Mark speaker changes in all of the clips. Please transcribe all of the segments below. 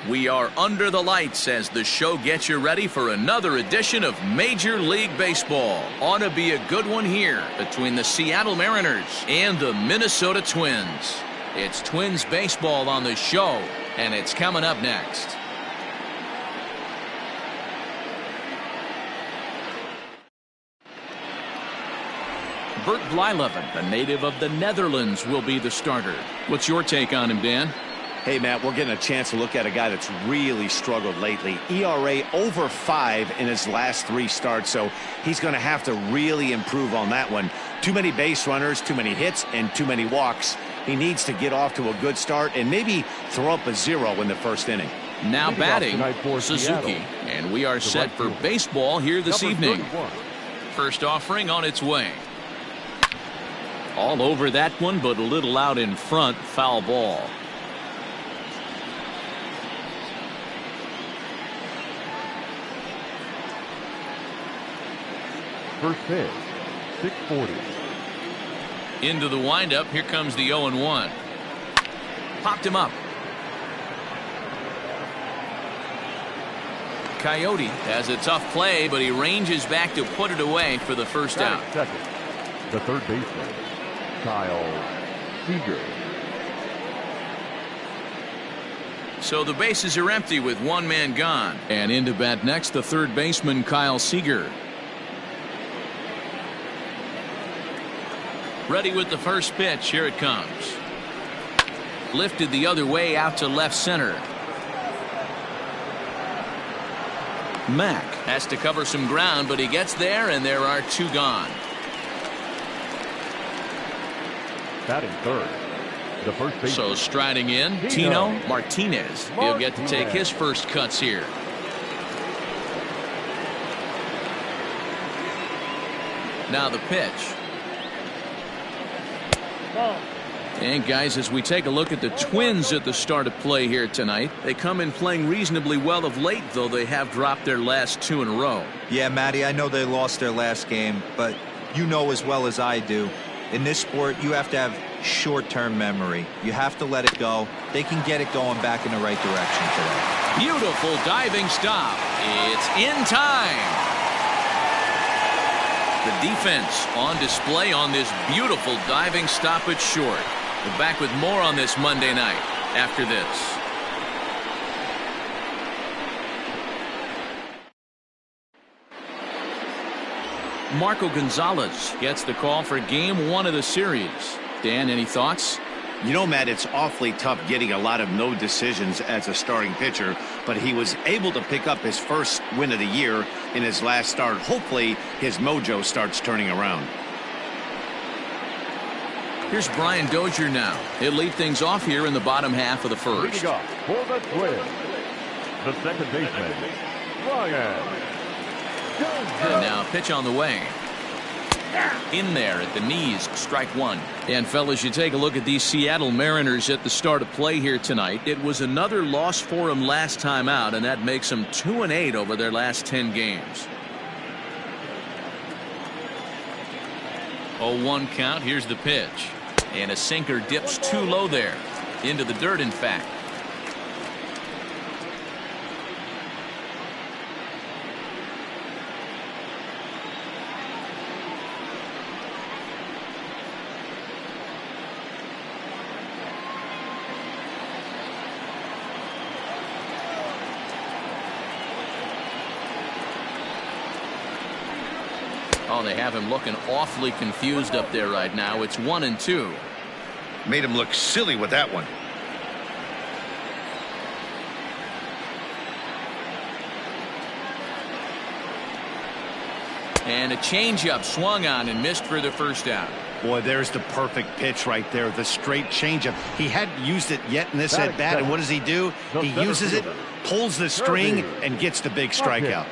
Speaker 1: We are under the lights as the show gets you ready for another edition of Major League Baseball. Ought to be a good one here between the Seattle Mariners and the Minnesota Twins. It's Twins baseball on the show, and it's coming up next. Bert Blyleven, a native of the Netherlands, will be the starter. What's your take on him, Dan?
Speaker 2: Hey, Matt, we're getting a chance to look at a guy that's really struggled lately. ERA over 5 in his last 3 starts, so he's going to have to really improve on that one. Too many base runners, too many hits, and too many walks. He needs to get off to a good start and maybe throw up a 0 in the first inning.
Speaker 1: Now batting, Suzuki, and we are set for baseball here this evening. First offering on its way. All over that one, but a little out in front, foul ball.
Speaker 3: First pitch, 640.
Speaker 1: Into the windup, here comes the 0-1. Popped him up. Coyote has a tough play, but he ranges back to put it away for the first out.
Speaker 3: Second, the third baseman, Kyle Seager.
Speaker 1: So the bases are empty with one man gone. And into bat next, the third baseman, Kyle Seager. Ready with the first pitch. Here it comes. Lifted the other way out to left center. Mack has to cover some ground, but he gets there, and there are 2 gone.
Speaker 3: Batting third, the first baseman.
Speaker 1: So striding in, Tino Martinez. He'll get to take his first cuts here. Now the pitch. And guys, as we take a look at the Twins at the start of play here tonight, they come in playing reasonably well of late, though they have dropped their last 2 in a row.
Speaker 4: Yeah, Matty, I know they lost their last game, but you know as well as I do, in this sport you have to have short-term memory. You have to let it go. They can get it going back in the right direction today.
Speaker 1: Beautiful diving stop. It's in time. The defense on display on this beautiful diving stop at short. We're back with more on this Monday night after this. Marco Gonzalez gets the call for game 1 of the series. Dan, any thoughts?
Speaker 2: You know, Matt, it's awfully tough getting a lot of no decisions as a starting pitcher, but he was able to pick up his first win of the year in his last start. Hopefully his mojo starts turning around.
Speaker 1: Here's Brian Dozier now. He'll lead things off here in the bottom half of the first.
Speaker 3: Leading off for the Twins, the second baseman, Brian Dozier.
Speaker 1: And now pitch on the way. In there at the knees, strike 1. And fellas, you take a look at these Seattle Mariners at the start of play here tonight. It was another loss for them last time out, and that makes them 2-8 over their last 10 games. 0-1 count. Here's the pitch. And a sinker dips too low there. Into the dirt, in fact. Oh, they have him looking awfully confused up there right now. It's 1-2.
Speaker 2: Made him look silly with that one.
Speaker 1: And a changeup swung on and missed for the first out.
Speaker 2: Boy, there's the perfect pitch right there. The straight changeup. He hadn't used it yet in this at bat, and what does he do? He uses it, pulls the string, and gets the big strikeout.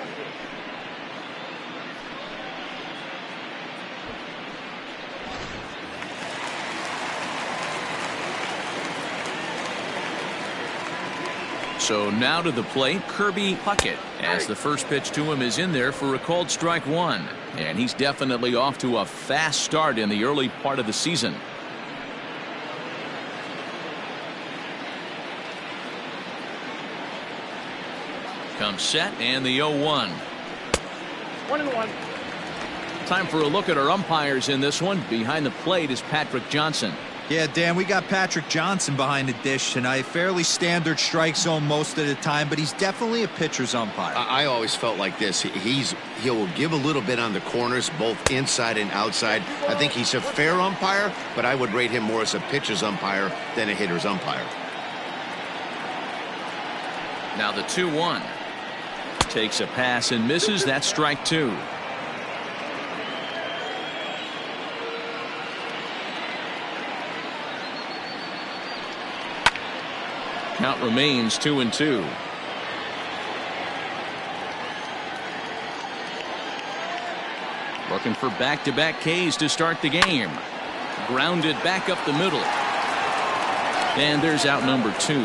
Speaker 1: So now to the plate, Kirby Puckett, as the first pitch to him is in there for a called strike 1. And he's definitely off to a fast start in the early part of the season. Comes set and the 0-1.
Speaker 3: 1-1.
Speaker 1: Time for a look at our umpires in this one. Behind the plate is Patrick Johnson.
Speaker 4: Yeah, Dan, we got Patrick Johnson behind the dish tonight. Fairly standard strike zone most of the time, but he's definitely a pitcher's umpire.
Speaker 5: I always felt like this. He'll give a little bit on the corners, both inside and outside. I think he's a fair umpire, but I would rate him more as a pitcher's umpire than a hitter's umpire.
Speaker 1: Now the 2-1. Takes a pass and misses. That's strike 2. Count remains 2-2. Looking for back-to-back Ks to start the game. Grounded back up the middle. And there's out number 2.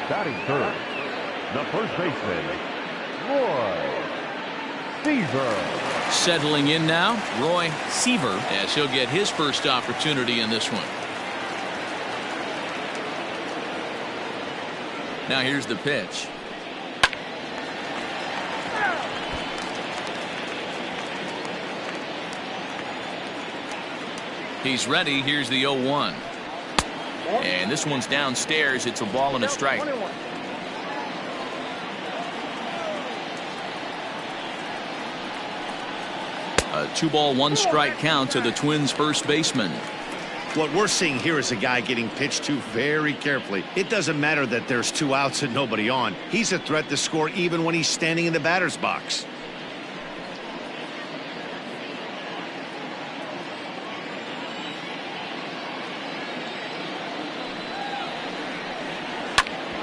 Speaker 3: Batting third, the first baseman, Roy Seaver.
Speaker 1: Settling in now, Roy Seaver, as he'll get his first opportunity in this one. Now here's the pitch. He's ready. Here's the 0-1. And this one's downstairs. It's a ball and a strike. A 2-ball, 1-strike count to the Twins' first baseman.
Speaker 2: What we're seeing here is a guy getting pitched to very carefully. It doesn't matter that there's 2 outs and nobody on. He's a threat to score even when he's standing in the batter's box.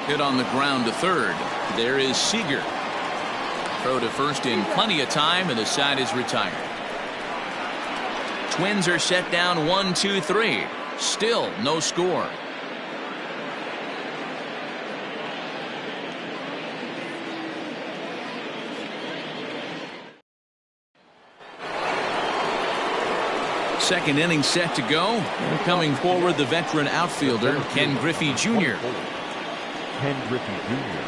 Speaker 1: Hit on the ground to third. There is Seager. Throw to first in plenty of time, and the side is retired. Twins are set down 1-2-3. Still no score. Second inning set to go. And coming forward, the veteran outfielder, Ken Griffey Jr.
Speaker 3: Ken Griffey Jr.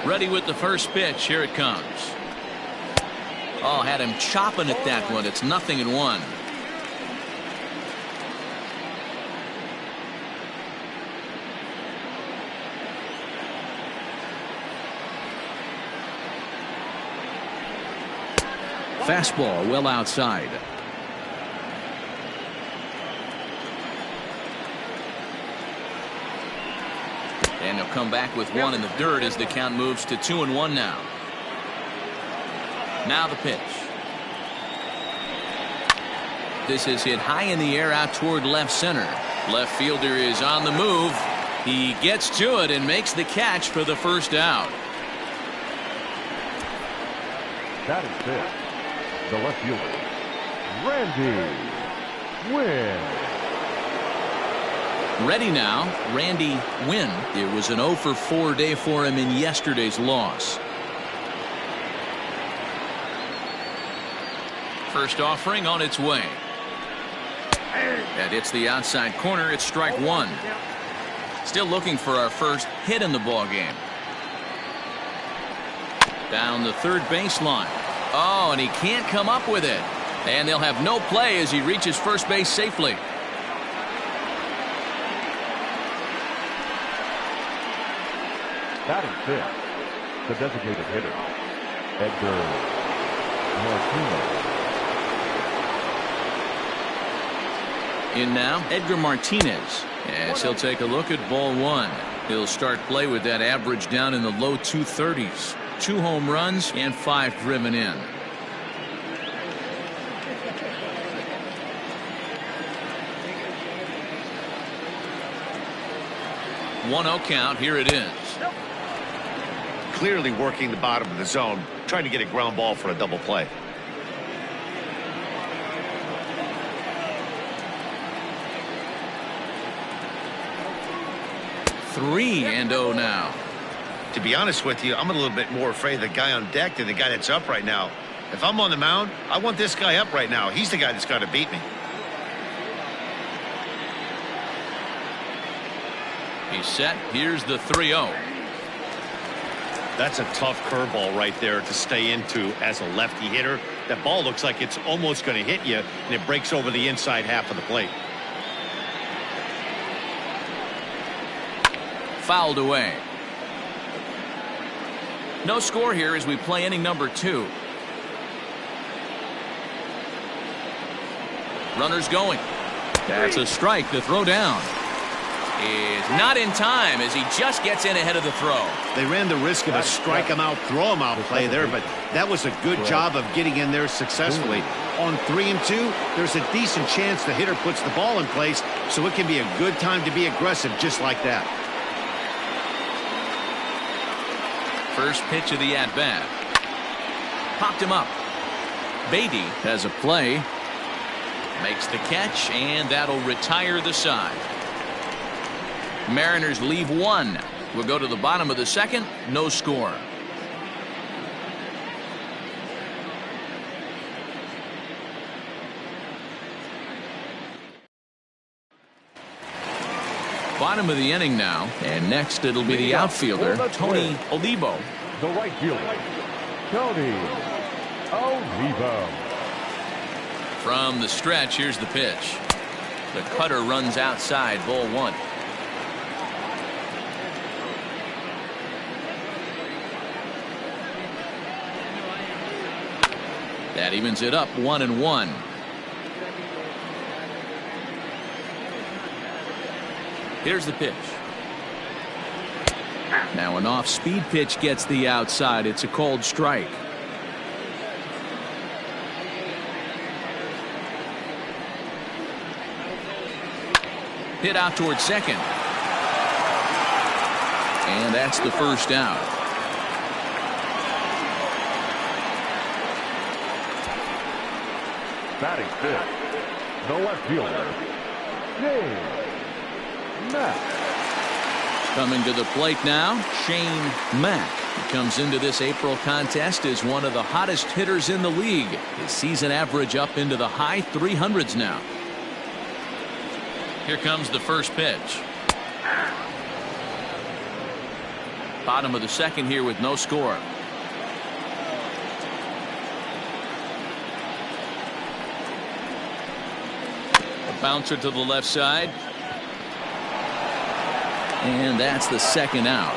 Speaker 1: Ready with the first pitch. Here it comes. Oh, had him chopping at that one. It's 0-1. Fastball well outside. And he'll come back with one in the dirt as the count moves to 2-1 now. Now the pitch. This is hit high in the air out toward left center. Left fielder is on the move. He gets to it and makes the catch for the first out.
Speaker 3: That is it. The left fielder, Randy Wynn.
Speaker 1: Ready now, Randy Wynn. It was an 0-for-4 day for him in yesterday's loss. First offering on its way. That hits the outside corner. It's strike 1. Still looking for our first hit in the ball game. Down the third baseline. Oh, and he can't come up with it. And they'll have no play as he reaches first base safely.
Speaker 3: Batting fifth, the designated hitter, Edgar Martinez.
Speaker 1: In now, Edgar Martinez. As he'll take a look at ball 1. He'll start play with that average down in the low 230s. 2 home runs and 5 driven in. One 0 count. Here it is.
Speaker 2: Clearly working the bottom of the zone, trying to get a ground ball for a double play.
Speaker 1: Three and 0 now.
Speaker 2: To be honest with you, I'm a little bit more afraid of the guy on deck than the guy that's up right now. If I'm on the mound, I want this guy up right now. He's the guy that's got to beat me.
Speaker 1: He's set. Here's the 3-0.
Speaker 2: That's a tough curveball right there to stay into as a lefty hitter. That ball looks like it's almost going to hit you, and it breaks over the inside half of the plate.
Speaker 1: Fouled away. No score here as we play inning number 2. Runners going. That's a strike. The throw down is not in time as he just gets in ahead of the throw.
Speaker 2: They ran the risk of a strike him out, throw him out play there, but that was a good job of getting in there successfully. On 3-2, there's a decent chance the hitter puts the ball in place, so it can be a good time to be aggressive just like that.
Speaker 1: First pitch of the at-bat. Popped him up. Beatty has a play. Makes the catch, and that'll retire the side. Mariners leave 1. We'll go to the bottom of the 2nd. No score. Bottom of the inning now, and next it'll be the outfielder, Tony Olivo.
Speaker 3: The right fielder, Tony Olivo.
Speaker 1: From the stretch, here's the pitch. The cutter runs outside, ball 1. That evens it up 1-1. Here's the pitch. Now an off-speed pitch gets the outside. It's a called strike. Hit out towards second. And that's the first out.
Speaker 3: Batting fifth, the left fielder, Shane Mack.
Speaker 1: Coming to the plate now, Shane Mack. He comes into this April contest as one of the hottest hitters in the league. His season average up into the high 300s now. Here comes the first pitch. Bottom of the 2nd here with no score. A bouncer to the left side. And that's the 2nd out.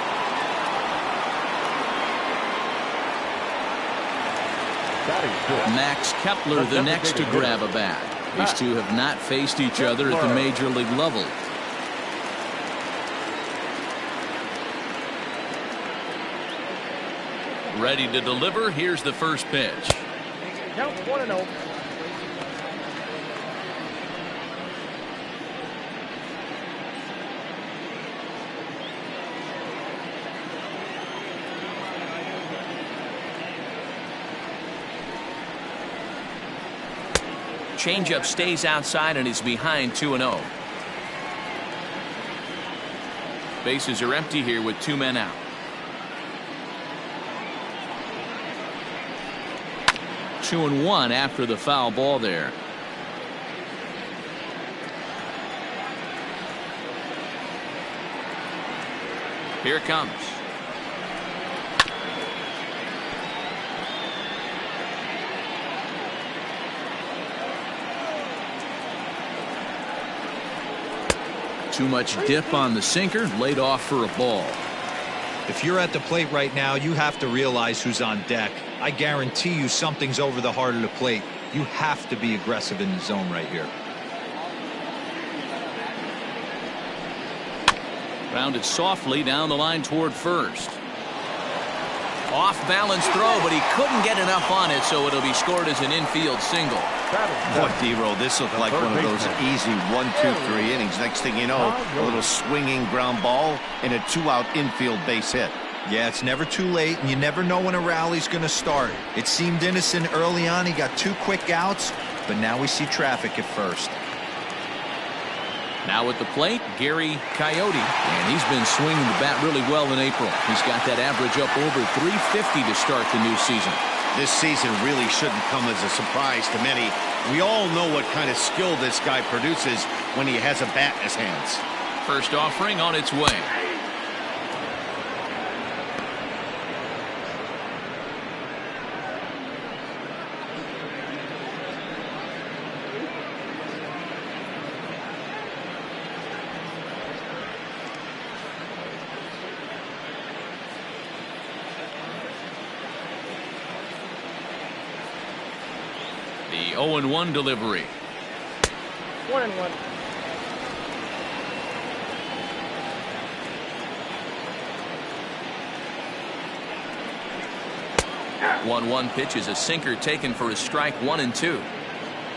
Speaker 1: Max Kepler the next to grab a bat. These two have not faced each other at the major league level. Ready to deliver. Here's the first pitch.
Speaker 3: Count 1-0.
Speaker 1: Changeup stays outside and is behind 2-0. Bases are empty here with 2 men out. Two and 1 after the foul ball there. Here it comes. Too much dip on the sinker, laid off for a ball.
Speaker 4: If you're at the plate right now, you have to realize who's on deck. I guarantee you something's over the heart of the plate. You have to be aggressive in the zone right here.
Speaker 1: Rounded softly down the line toward first. Off balance throw, but he couldn't get enough on it, so it'll be scored as an infield single.
Speaker 2: Boy, D-Roll, this looked like one of those easy 1, 2, 3 innings. Next thing you know, a little swinging ground ball and a 2-out infield base hit.
Speaker 4: Yeah, it's never too late, and you never know when a rally's going to start. It seemed innocent early on. He got 2 quick outs, but now we see traffic at first.
Speaker 1: Now at the plate, Gary Coyote, and he's been swinging the bat really well in April. He's got that average up over 350 to start the new season.
Speaker 2: This season really shouldn't come as a surprise to many. We all know what kind of skill this guy produces when he has a bat in his hands.
Speaker 1: First offering on its way. The 0-1 delivery.
Speaker 6: 1-1.
Speaker 1: 1-1 pitch is a sinker taken for a strike. 1-2.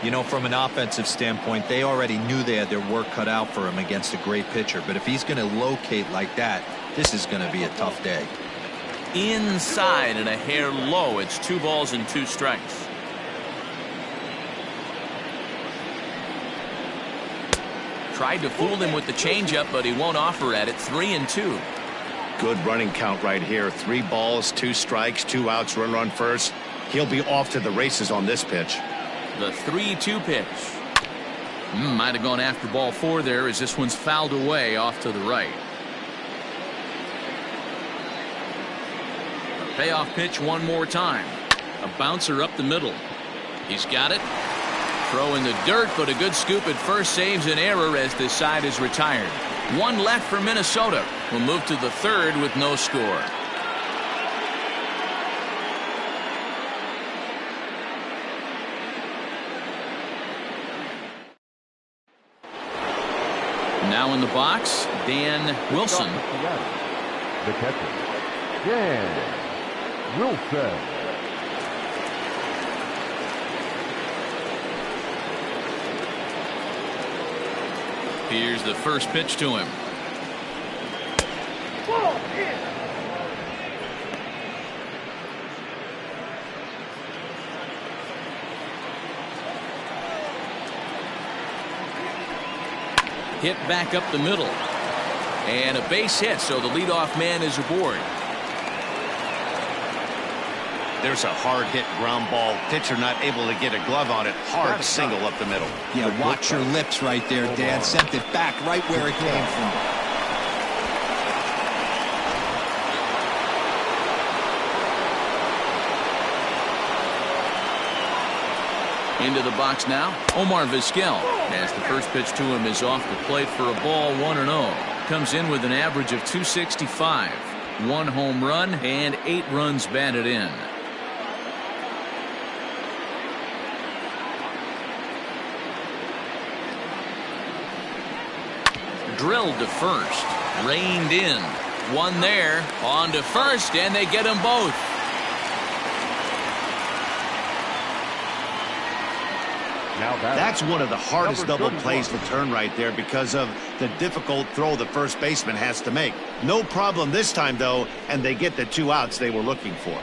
Speaker 4: You know, from an offensive standpoint, they already knew they had their work cut out for him against a great pitcher. But if he's going to locate like that, this is going to be a tough day.
Speaker 1: Inside and a hair low. It's 2 balls and 2 strikes. Tried to fool him with the changeup, but he won't offer at it. 3-2.
Speaker 2: Good running count right here. 3 balls, 2 strikes, 2 outs, run first. He'll be off to the races on this pitch.
Speaker 1: The 3-2 pitch. Might have gone after ball 4 there, as this one's fouled away off to the right. A payoff pitch one more time. A bouncer up the middle. He's got it. Throw in the dirt, but a good scoop at first saves an error as this side is retired. 1 left for Minnesota. We'll move to the 3rd with no score. Now in the box, Dan Wilson.
Speaker 3: The catcher, Dan Wilson.
Speaker 1: Here's the first pitch to him. Hit back up the middle. And a base hit, so the leadoff man is aboard.
Speaker 2: There's a hard hit ground ball. Pitcher not able to get a glove on it. Hard single up the middle.
Speaker 4: Yeah, watch your lips right there, Dan. Sent it back right where it came from.
Speaker 1: Into the box now, Omar Vizquel, as the first pitch to him is off the plate for a ball. 1-0. Comes in with an average of .265. 1 home run and 8 runs batted in. Drilled to first, reined in, 1 there, on to first, and they get them both.
Speaker 3: Now
Speaker 2: That's one of the hardest
Speaker 3: number
Speaker 2: double plays to
Speaker 3: 31.
Speaker 2: turn right there because of the difficult throw the first baseman has to make. No problem this time, though, and they get the 2 outs they were looking for.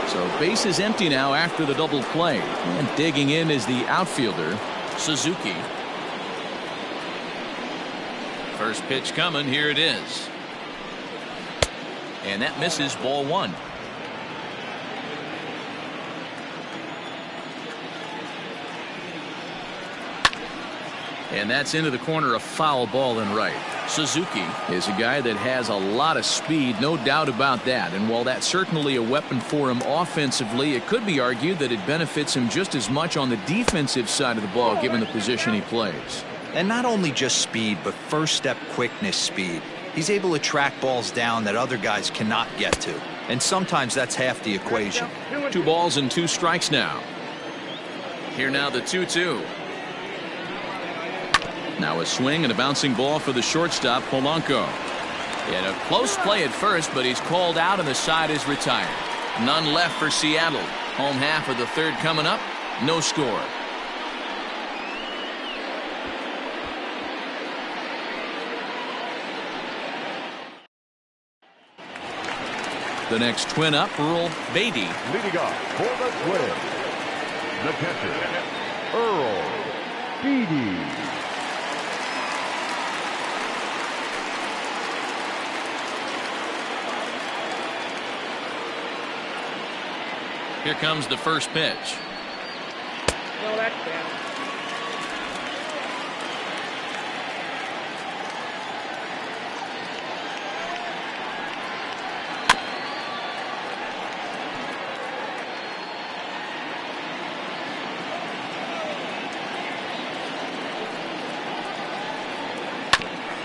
Speaker 1: So base is empty now after the double play. And digging in is the outfielder, Suzuki. First pitch coming. Here it is. And that misses, ball 1. And that's into the corner, a foul ball and right. Suzuki is a guy that has a lot of speed, no doubt about that. And while that's certainly a weapon for him offensively, it could be argued that it benefits him just as much on the defensive side of the ball, given the position he plays.
Speaker 4: And not only just speed, but first step quickness speed. He's able to track balls down that other guys cannot get to. And sometimes that's half the equation.
Speaker 1: 2 balls and 2 strikes now. Here now the 2-2. Now a swing and a bouncing ball for the shortstop, Polanco. And a close play at first, but he's called out and the side is retired. None left for Seattle. Home half of the 3rd coming up. No score. The next twin up, Earl Beatty.
Speaker 3: Leading off for the Twins, the catcher, Earl Beatty.
Speaker 1: Here comes the first pitch.
Speaker 6: No, that's bad.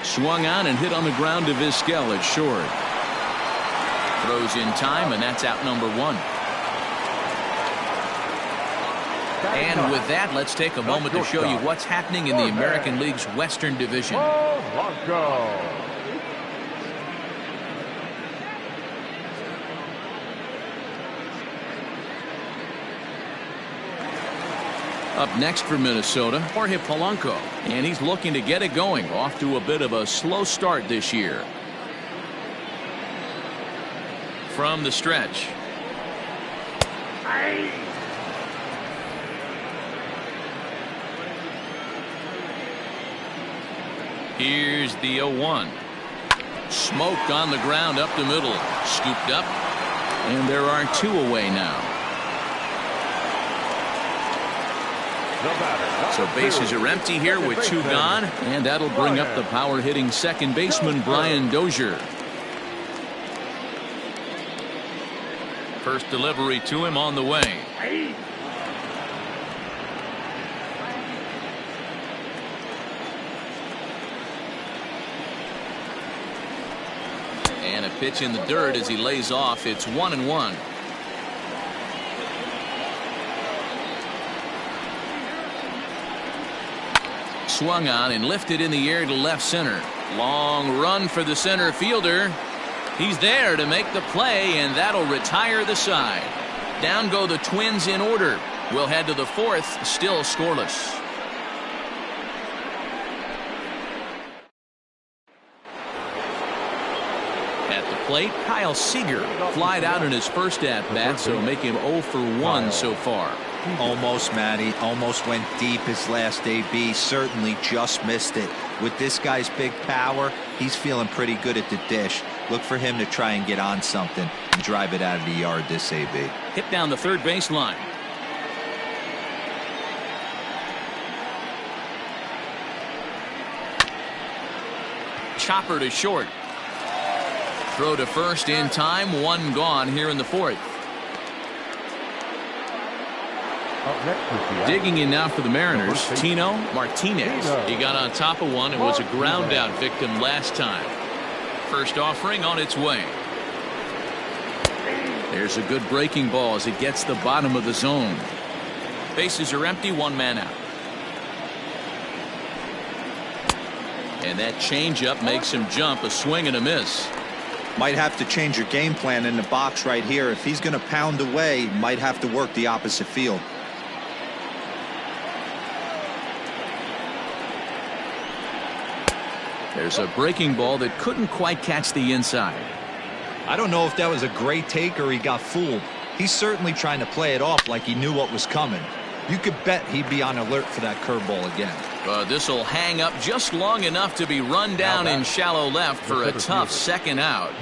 Speaker 1: Swung on and hit on the ground to Vizquel at short. Throws in time, and that's out number one. And with that, let's take a moment to show you what's happening in the American League's Western Division. Up next for Minnesota, Jorge Polanco, and he's looking to get it going. Off to a bit of a slow start this year. From the stretch. Here's the 0-1. Smoked on the ground up the middle. Scooped up. And there are two away now. So bases are empty here with two gone, and that'll bring up the power hitting second baseman Brian Dozier. First delivery to him on the way. And a pitch in the dirt as he lays off. It's 1-1. Swung on and lifted in the air to left center. Long run for the center fielder. He's there to make the play, and that'll retire the side. Down go the Twins in order. We'll head to the fourth, still scoreless. At the plate, Kyle Seager flied out in his first at-bat, so make him 0 for 1 so far.
Speaker 4: Almost, Matty. Almost went deep his last AB. Certainly just missed it. With this guy's big power, he's feeling pretty good at the dish. Look for him to try and get on something and drive it out of the yard this AB.
Speaker 1: Hit down the third baseline. Chopper to short. Throw to first in time. One gone here in the fourth. Digging in now for the Mariners, Tino Martinez. He got on top of one and was a ground out victim last time. First offering on its way. There's a good breaking ball as it gets the bottom of the zone. Bases are empty, one man out. And that changeup makes him jump, a swing and a miss.
Speaker 4: Might have to change your game plan in the box right here. If he's going to pound away, might have to work the opposite field.
Speaker 1: There's a breaking ball that couldn't quite catch the inside.
Speaker 4: I don't know if that was a great take or he got fooled. He's certainly trying to play it off like he knew what was coming. You could bet he'd be on alert for that curveball again.
Speaker 1: This will hang up just long enough to be run down in shallow left for a tough second out.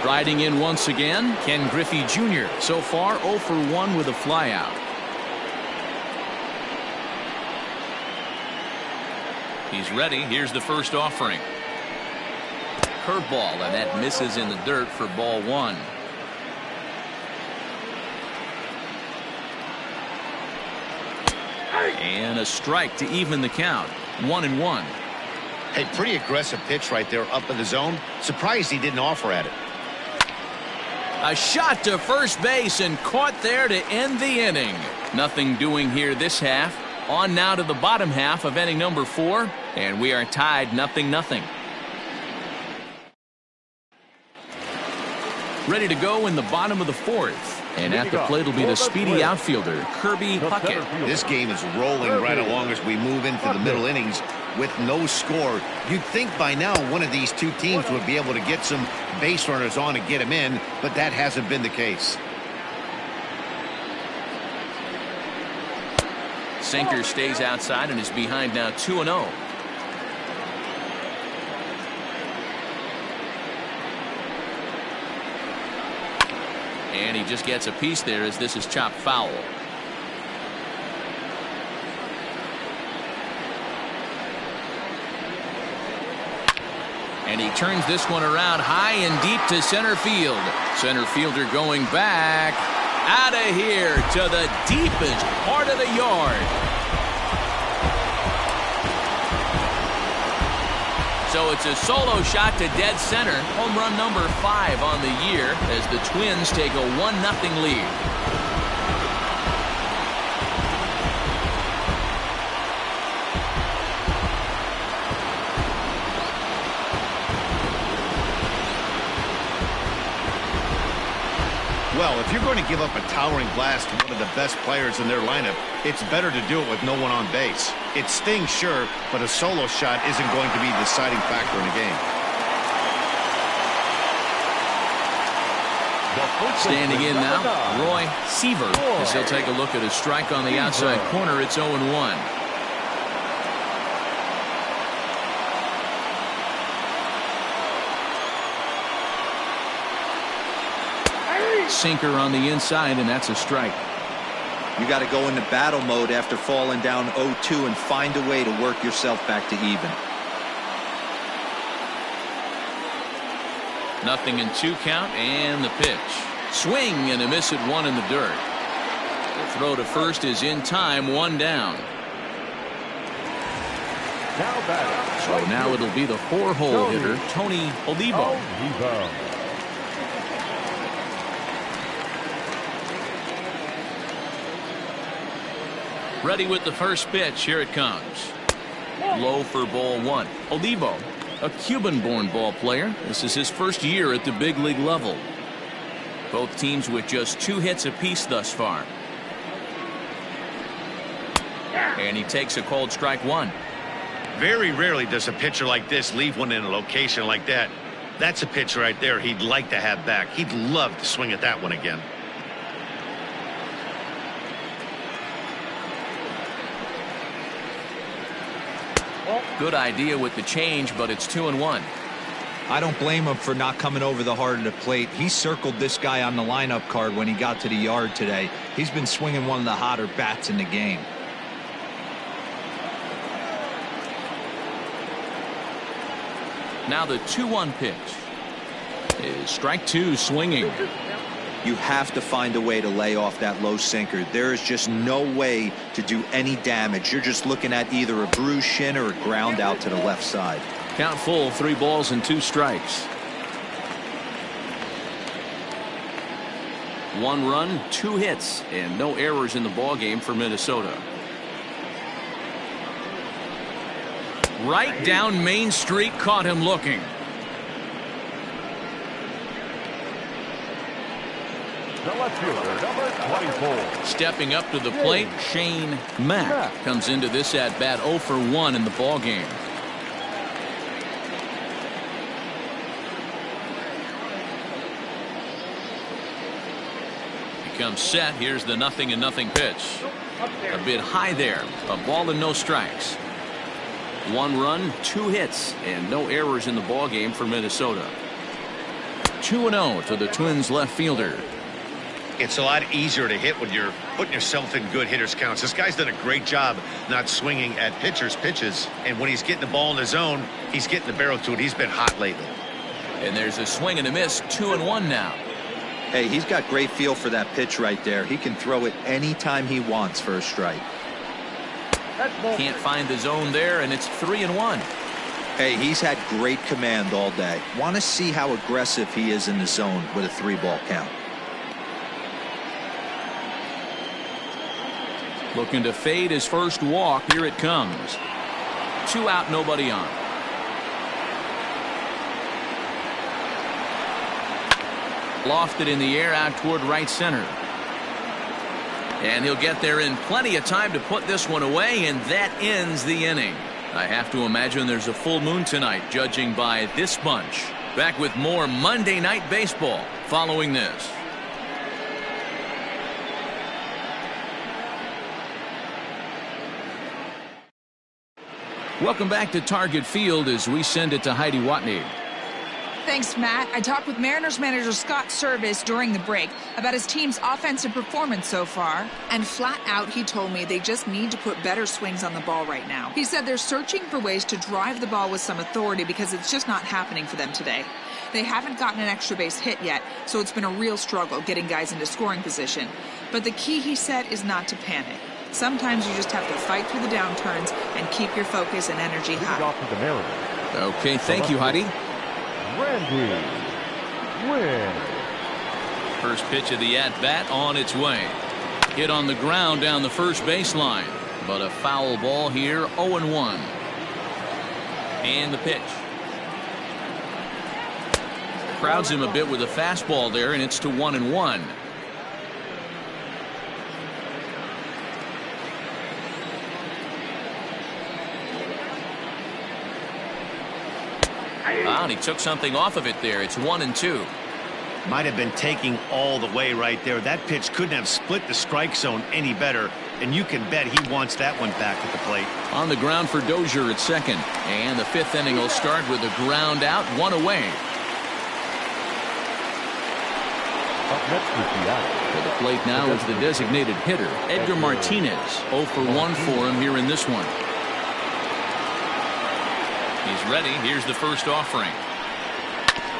Speaker 1: Striding in once again, Ken Griffey Jr. So far 0 for 1 with a flyout. He's ready. Here's the first offering. Curveball, and that misses in the dirt for ball one. And a strike to even the count. 1-1.
Speaker 5: Hey, pretty aggressive pitch right there up in the zone. Surprised he didn't offer at it.
Speaker 1: A shot to first base and caught there to end the inning. Nothing doing here this half. On now to the bottom half of inning number 4, and we are tied 0-0. Ready to go in the bottom of the fourth. And at the plate will be the speedy outfielder, Kirby Puckett.
Speaker 5: This game is rolling right along as we move into the middle innings with no score. You'd think by now one of these two teams would be able to get some base runners on and get them in, but that hasn't been the case.
Speaker 1: Sinker stays outside and is behind now 2-0. And he just gets a piece there as this is chopped foul. And he turns this one around high and deep to center field. Center fielder going back. Out of here to the deepest part of the yard. So it's a solo shot to dead center. Home run number 5 on the year as the Twins take a 1-0 lead.
Speaker 5: Well, if you're going to give up a towering blast to one of the best players in their lineup, it's better to do it with no one on base. It stings, sure, but a solo shot isn't going to be the deciding factor in a game.
Speaker 1: Standing in now, Roy Seaver, as he'll take a look at a strike on the outside corner. It's 0-1. Sinker on the inside, and that's a strike.
Speaker 4: You got to go into battle mode after falling down 0-2 and find a way to work yourself back to even.
Speaker 1: 0-2 count, and the pitch. Swing and a miss at 1 in the dirt. The throw to first is in time, 1 down. So now it'll be the 4-hole hitter, Tony Olivo. Ready with the first pitch. Here it comes. Low for ball 1. Olivo, a Cuban-born ball player. This is his first year at the big league level. Both teams with just 2 hits apiece thus far. And he takes a called strike 1.
Speaker 5: Very rarely does a pitcher like this leave one in a location like that. That's a pitch right there he'd like to have back. He'd love to swing at that one again.
Speaker 1: Good idea with the change, but it's 2-1.
Speaker 4: I don't blame him for not coming over the heart of the plate. He circled this guy on the lineup card when he got to the yard today. He's been swinging one of the hotter bats in the game.
Speaker 1: Now the 2-1 pitch is strike 2, swinging.
Speaker 4: You have to find a way to lay off that low sinker. There is just no way to do any damage. You're just looking at either a bruised shin or a ground out to the left side.
Speaker 1: Count full, 3 balls and 2 strikes. 1 run, 2 hits, and no errors in the ball game for Minnesota. Right down Main Street, caught him looking.
Speaker 3: The left fielder, number 24.
Speaker 1: Stepping up to the plate, Shane Mack comes into this at bat 0 for 1 in the ball game. Becomes set. Here's the 0-0 pitch. A bit high there. A ball and no strikes. 1 run, 2 hits, and no errors in the ball game for Minnesota. 2-0 to the Twins left fielder.
Speaker 5: It's a lot easier to hit when you're putting yourself in good hitters counts. This guy's done a great job not swinging at pitchers' pitches, and when he's getting the ball in the zone, he's getting the barrel to it. He's been hot lately.
Speaker 1: And there's a swing and a miss, 2-1 now.
Speaker 4: Hey, he's got great feel for that pitch right there. He can throw it anytime he wants for a strike.
Speaker 1: Can't find the zone there, and it's 3-1.
Speaker 4: Hey, he's had great command all day. Want to see how aggressive he is in the zone with a 3-ball count.
Speaker 1: Looking to fade his first walk. Here it comes. 2 out, nobody on. Lofted in the air out toward right center. And he'll get there in plenty of time to put this one away, and that ends the inning. I have to imagine there's a full moon tonight, judging by this bunch. Back with more Monday Night Baseball following this. Welcome back to Target Field as we send it to Heidi Watney.
Speaker 7: Thanks, Matt. I talked with Mariners manager Scott Service during the break about his team's offensive performance so far. And flat out, he told me they just need to put better swings on the ball right now. He said they're searching for ways to drive the ball with some authority because it's just not happening for them today. They haven't gotten an extra base hit yet, so it's been a real struggle getting guys into scoring position. But the key, he said, is not to panic. Sometimes you just have to fight through the downturns and keep your focus and energy high.
Speaker 3: Off to the Mariners.
Speaker 1: Okay, thank you, Heidi.
Speaker 3: Randy Wynn.
Speaker 1: First pitch of the at-bat on its way. Hit on the ground down the first baseline. But a foul ball here, 0-1. And the pitch. Crowds him a bit with a fastball there, and it's to 1-1. Wow, and he took something off of it there. It's 1-2.
Speaker 5: Might have been taking all the way right there. That pitch couldn't have split the strike zone any better, and you can bet he wants that one back at the plate.
Speaker 1: On the ground for Dozier at second, and the fifth inning will start with a ground out, one away.
Speaker 3: Up next is Seattle.
Speaker 1: To the plate now is the designated hitter, Edgar Martinez. 0 for 1 for him here in this one. He's ready. Here's the first offering.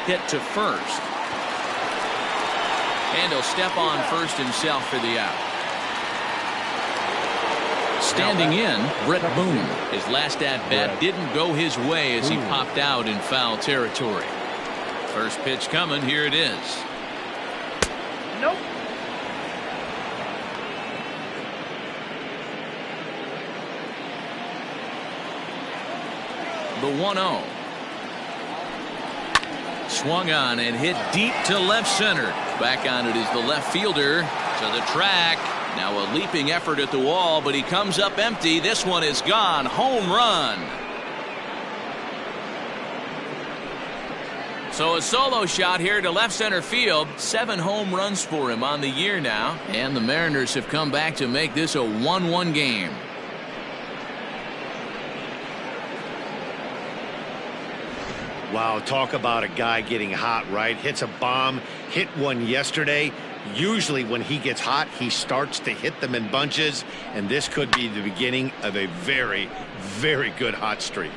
Speaker 1: Hit to first. And he'll step on first himself for the out. Standing in, Brett Boone. His last at-bat didn't go his way as he popped out in foul territory. First pitch coming. Here it is.
Speaker 6: Nope.
Speaker 1: The 1-0. Swung on and hit deep to left center. Back on it is the left fielder to the track. Now a leaping effort at the wall, but he comes up empty. This one is gone. Home run. So a solo shot here to left center field. 7 home runs for him on the year now. And the Mariners have come back to make this a 1-1 game.
Speaker 5: Wow, talk about a guy getting hot, right? Hits a bomb, hit one yesterday. Usually when he gets hot, he starts to hit them in bunches, and this could be the beginning of a very, very good hot streak.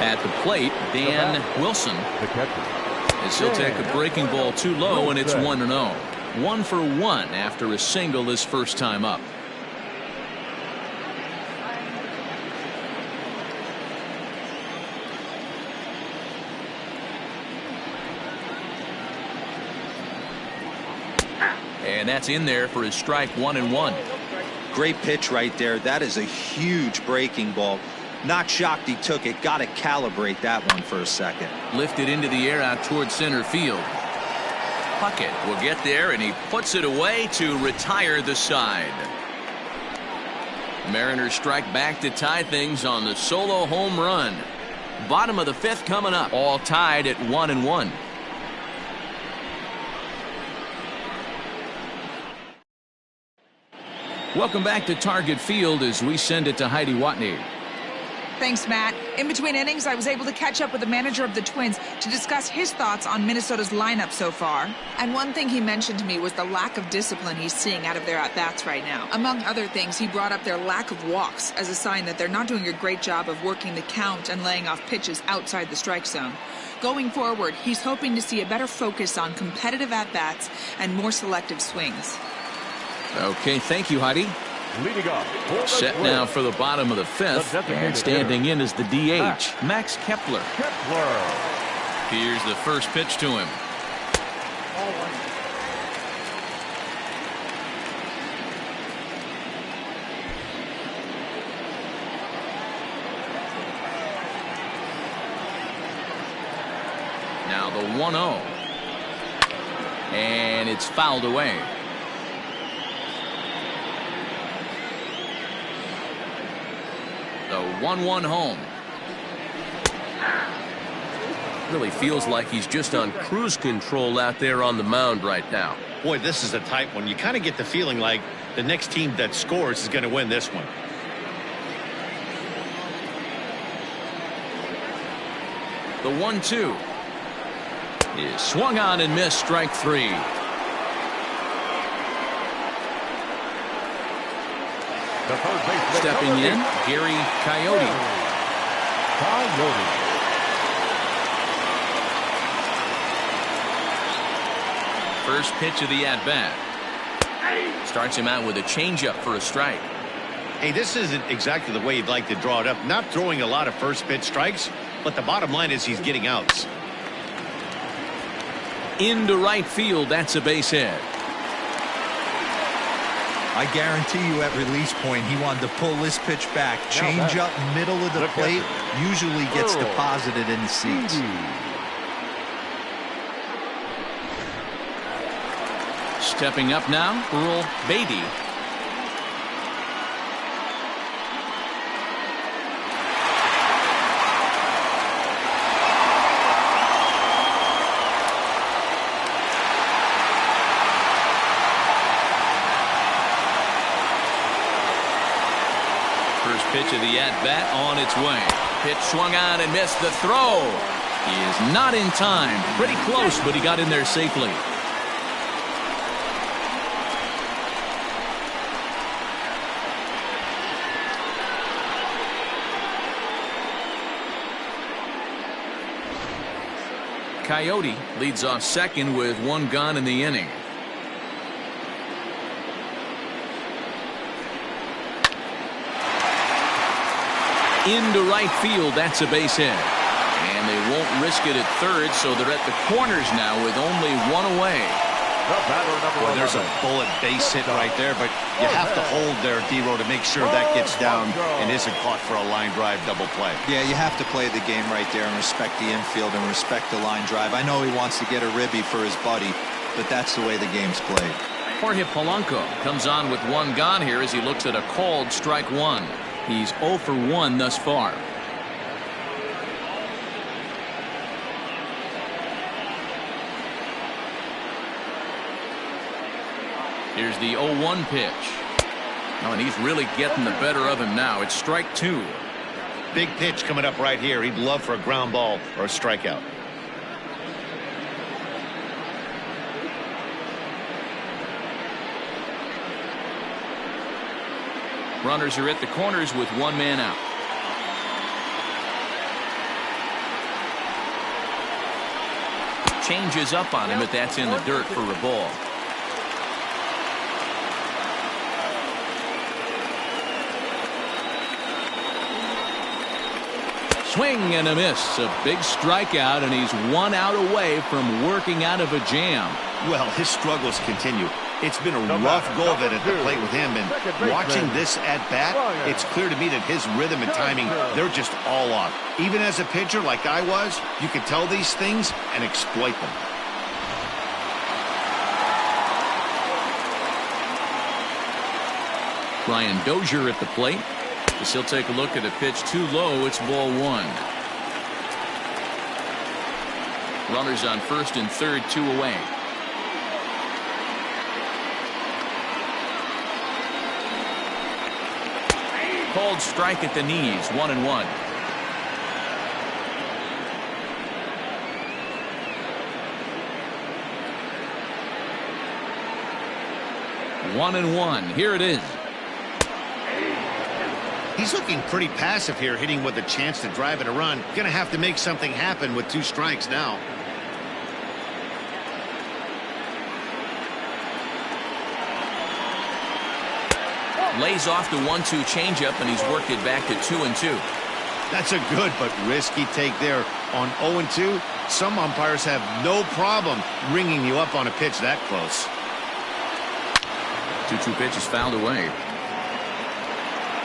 Speaker 1: At the plate, Dan Wilson.
Speaker 3: The catcher.
Speaker 1: As he'll take a breaking ball too low, and it's 1-0. 1 for 1 after a single his first time up. And that's in there for his strike. 1-1.
Speaker 4: Great pitch right there. That is a huge breaking ball. Not shocked he took it. Got to calibrate that one for a second.
Speaker 1: Lifted into the air out towards center field. Puckett will get there, and he puts it away to retire the side. Mariners strike back to tie things on the solo home run. Bottom of the 5th coming up. All tied at 1-1. Welcome back to Target Field as we send it to Heidi Watney.
Speaker 7: Thanks, Matt. In between innings, I was able to catch up with the manager of the Twins to discuss his thoughts on Minnesota's lineup so far. And one thing he mentioned to me was the lack of discipline he's seeing out of their at-bats right now. Among other things, he brought up their lack of walks as a sign that they're not doing a great job of working the count and laying off pitches outside the strike zone. Going forward, he's hoping to see a better focus on competitive at-bats and more selective swings.
Speaker 1: Okay, thank you, Heidi.
Speaker 3: Leading off.
Speaker 1: Set now for the bottom of the 5th, and standing in is the DH, Max Kepler. Here's the first pitch to him. Now the 1-0, and it's fouled away. The 1-1 home.
Speaker 8: Really feels like he's just on cruise control out there on the mound right now.
Speaker 5: Boy, this is a tight one. You kind of get the feeling like The next team that scores is going to win this one.
Speaker 1: The 1-2 is swung on and missed. Strike three.
Speaker 3: The third baseman,
Speaker 1: Stepping in, Gary Coyote. First pitch of the at-bat. Starts him out with a changeup for a strike.
Speaker 5: Hey, this isn't exactly the way you'd like to draw it up. Not throwing a lot of first pitch strikes, but the bottom line is he's getting outs.
Speaker 1: Into right field, that's a base hit.
Speaker 4: I guarantee you at release point he wanted to pull this pitch back. Change up middle of the plate usually gets deposited in the seats.
Speaker 1: Stepping up now, Earl Beatty. First pitch of the at-bat on its way. Pitch swung on and missed. The throw. He is not in time. Pretty close, but he got in there safely. Coyote leads off second with one gone in the inning. Into right field, that's a base hit. And they won't risk it at third, so they're at the corners now with only one away.
Speaker 5: Well, there's a bullet base hit right there, but you have to hold there, D-Row, to make sure that gets down and isn't caught for a line drive double play.
Speaker 4: Yeah, you have to play the game right there and respect the infield and respect the line drive. I know he wants to get a ribby for his buddy, but that's the way the game's played.
Speaker 1: Jorge Polanco comes on with one gone here as he looks at a called strike one. He's 0 for 1 thus far. Here's the 0-1 pitch. Oh, and he's really getting the better of him now. It's strike two.
Speaker 5: Big pitch coming up right here. He'd love for a ground ball or a strikeout.
Speaker 1: Runners are at the corners with one man out. Changes up on him, but that's in the dirt for a ball. Swing and a miss. A big strikeout, and he's 1 out away from working out of a jam.
Speaker 5: Well, his struggles continue. It's been a rough go of it at the plate with him, and watching this at-bat, it's clear to me that his rhythm and timing, they're just all off. Even as a pitcher like I was, you can tell these things and exploit them.
Speaker 1: Brian Dozier at the plate. As he'll take a look at a pitch too low. It's ball one. Runners on first and third, 2 away. Called strike at the knees, 1-1. One and one. Here it is.
Speaker 5: He's looking pretty passive here, hitting with a chance to drive in a run. Going to have to make something happen with 2 strikes now.
Speaker 1: Lays off the 1-2 changeup, and he's worked it back to 2-2.
Speaker 5: That's a good but risky take there. On 0-2, some umpires have no problem ringing you up on a pitch that close.
Speaker 1: 2-2 pitch is fouled away.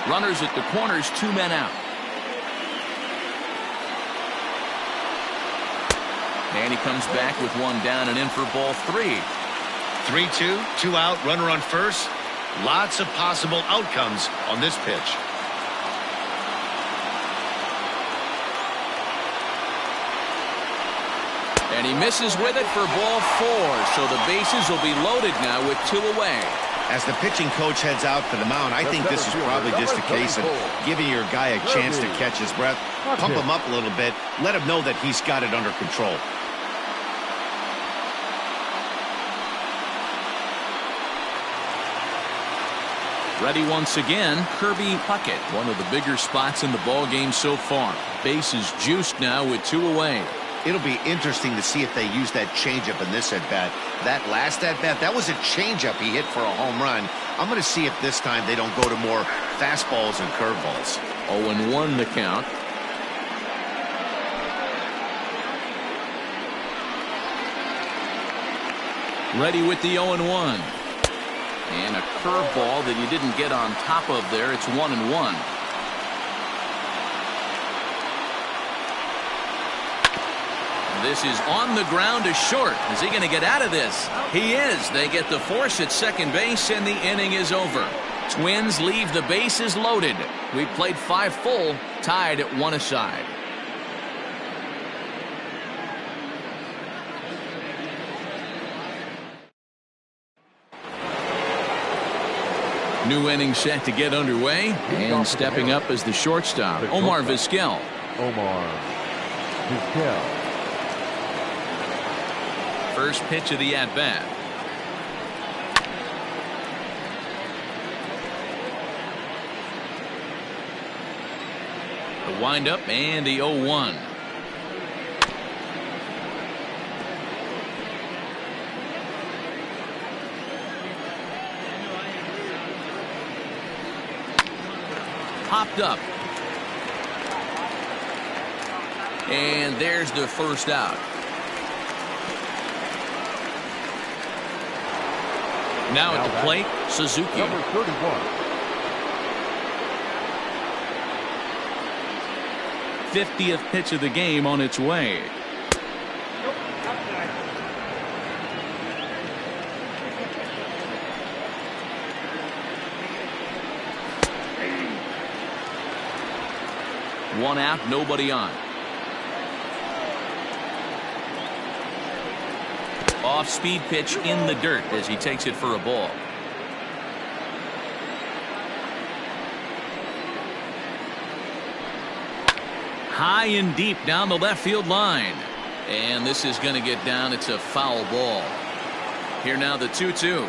Speaker 1: Runners at the corners, 2 men out. And he comes back with 1 down and in for ball 3.
Speaker 5: 3-2, 2 out, runner on first. Lots of possible outcomes on this pitch.
Speaker 1: And he misses with it for ball 4. So the bases will be loaded now with 2 away.
Speaker 5: As the pitching coach heads out for the mound, I think this is probably just a case of giving your guy a chance to catch his breath, pump him up a little bit, let him know that he's got it under control.
Speaker 1: Ready once again, Kirby Puckett, one of the bigger spots in the ball game so far. Bases juiced now with 2 away.
Speaker 5: It'll be interesting to see if they use that changeup in this at-bat. That last at-bat, that was a changeup he hit for a home run. I'm going to see if this time they don't go to more fastballs and curveballs.
Speaker 1: 0-1 the count. Ready with the 0-1. And a curveball that he didn't get on top of there. It's 1-1. This is on the ground to short. Is he going to get out of this? He is. They get the force at second base, and the inning is over. Twins leave the bases loaded. We played 5 full, tied at 1 aside. New inning set to get underway, and stepping up as the shortstop, Omar Vizquel.
Speaker 3: Omar Vizquel.
Speaker 1: First pitch of the at-bat. The windup and the 0-1. Popped up. And there's the first out. Now at the plate, Suzuki.
Speaker 3: Number 31.
Speaker 1: '50th pitch of the game on its way. One out, nobody on. Off-speed pitch in the dirt as he takes it for a ball. High and deep down the left field line. And this is going to get down. It's a foul ball. Here now the 2-2.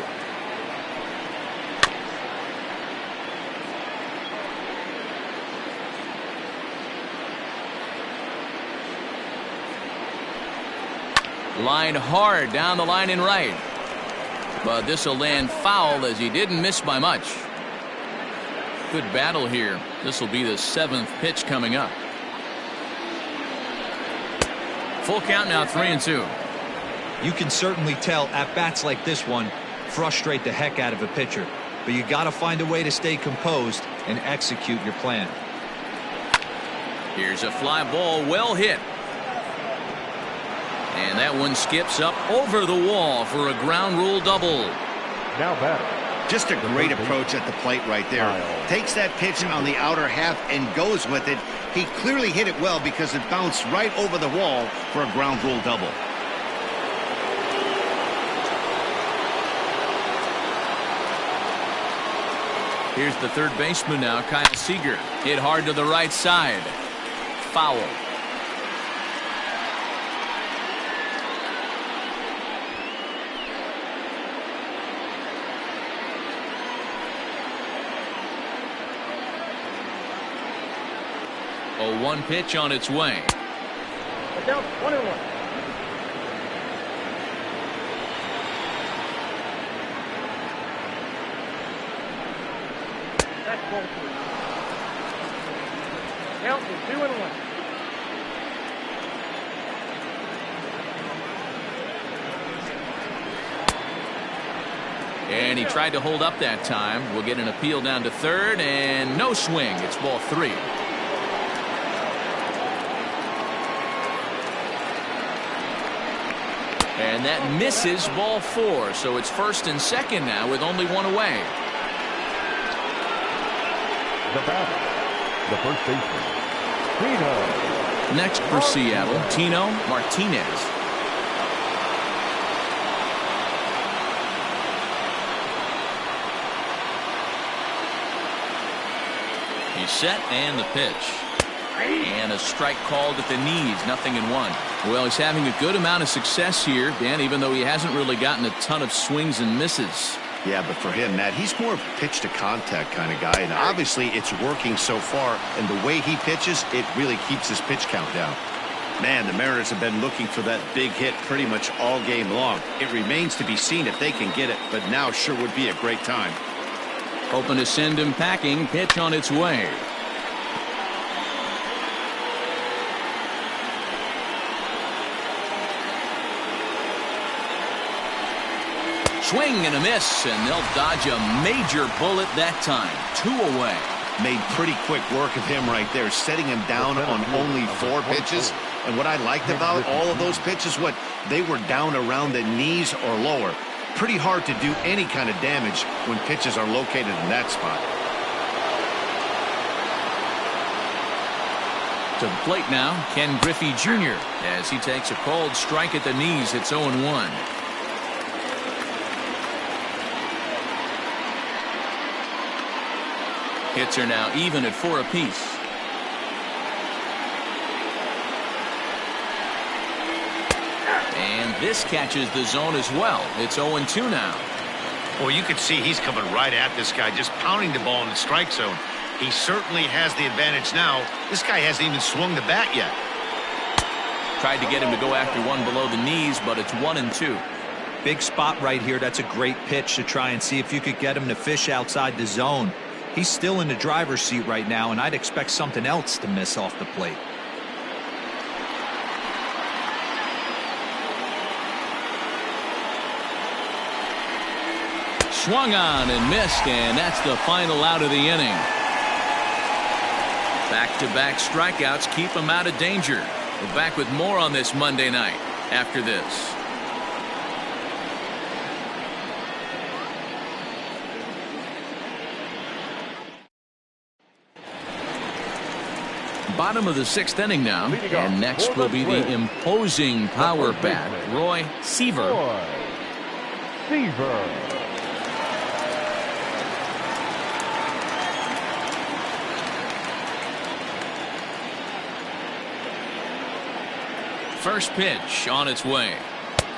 Speaker 1: Line hard down the line and right. But this will land foul as he didn't miss by much. Good battle here. This will be the 7th pitch coming up. Full count now, 3-2.
Speaker 4: You can certainly tell at bats like this one frustrate the heck out of a pitcher. But you got to find a way to stay composed and execute your plan.
Speaker 1: Here's a fly ball, well hit. And that one skips up over the wall for a ground rule double.
Speaker 3: Now batter.
Speaker 5: Just a great approach at the plate right there. Takes that pitch on the outer half and goes with it. He clearly hit it well because it bounced right over the wall for a ground rule double.
Speaker 1: Here's the third baseman now, Kyle Seager. Hit hard to the right side. Foul. A 1 pitch on its way.
Speaker 6: Down 1-1. That's ball 3. Count is 2-1.
Speaker 1: And he tried to hold up that time. We'll get an appeal down to third, and no swing. It's ball 3. And that misses ball 4. So it's first and second now with only 1 away.
Speaker 3: The batter, the first baseman, Tino.
Speaker 1: Next for Seattle, Tino Martinez. He's set and the pitch. And a strike called at the knees. 0-1. Well, he's having a good amount of success here, Dan, even though he hasn't really gotten a ton of swings and misses.
Speaker 5: Yeah, but for him, Matt, he's more of a pitch to contact kind of guy, and obviously it's working so far, and the way he pitches, it really keeps his pitch count down.
Speaker 2: Man, the Mariners have been looking for that big hit pretty much all game long. It remains to be seen if they can get it, but now sure would be a great time.
Speaker 1: Hoping to send him packing. Pitch on its way. Swing and a miss, and they'll dodge a major bullet that time. 2 away.
Speaker 5: Made pretty quick work of him right there, setting him down on only 4 pitches. And what I liked about all of those pitches, they were down around the knees or lower. Pretty hard to do any kind of damage when pitches are located in that spot.
Speaker 1: To the plate now, Ken Griffey Jr. as he takes a called strike at the knees. It's 0-1. Hits are now even at 4 apiece. And this catches the zone as well. It's 0-2 now.
Speaker 5: Well, you can see he's coming right at this guy, just pounding the ball in the strike zone. He certainly has the advantage now. This guy hasn't even swung the bat yet.
Speaker 1: Tried to get him to go after one below the knees, but it's 1-2.
Speaker 4: Big spot right here. That's a great pitch to try and see if you could get him to fish outside the zone. He's still in the driver's seat right now, and I'd expect something else to miss off the plate.
Speaker 1: Swung on and missed, and that's the final out of the inning. Back-to-back strikeouts keep him out of danger. We're back with more on this Monday night after this. Bottom of the 6th inning now, and next will be the imposing power bat, Roy Seaver. First pitch on its way,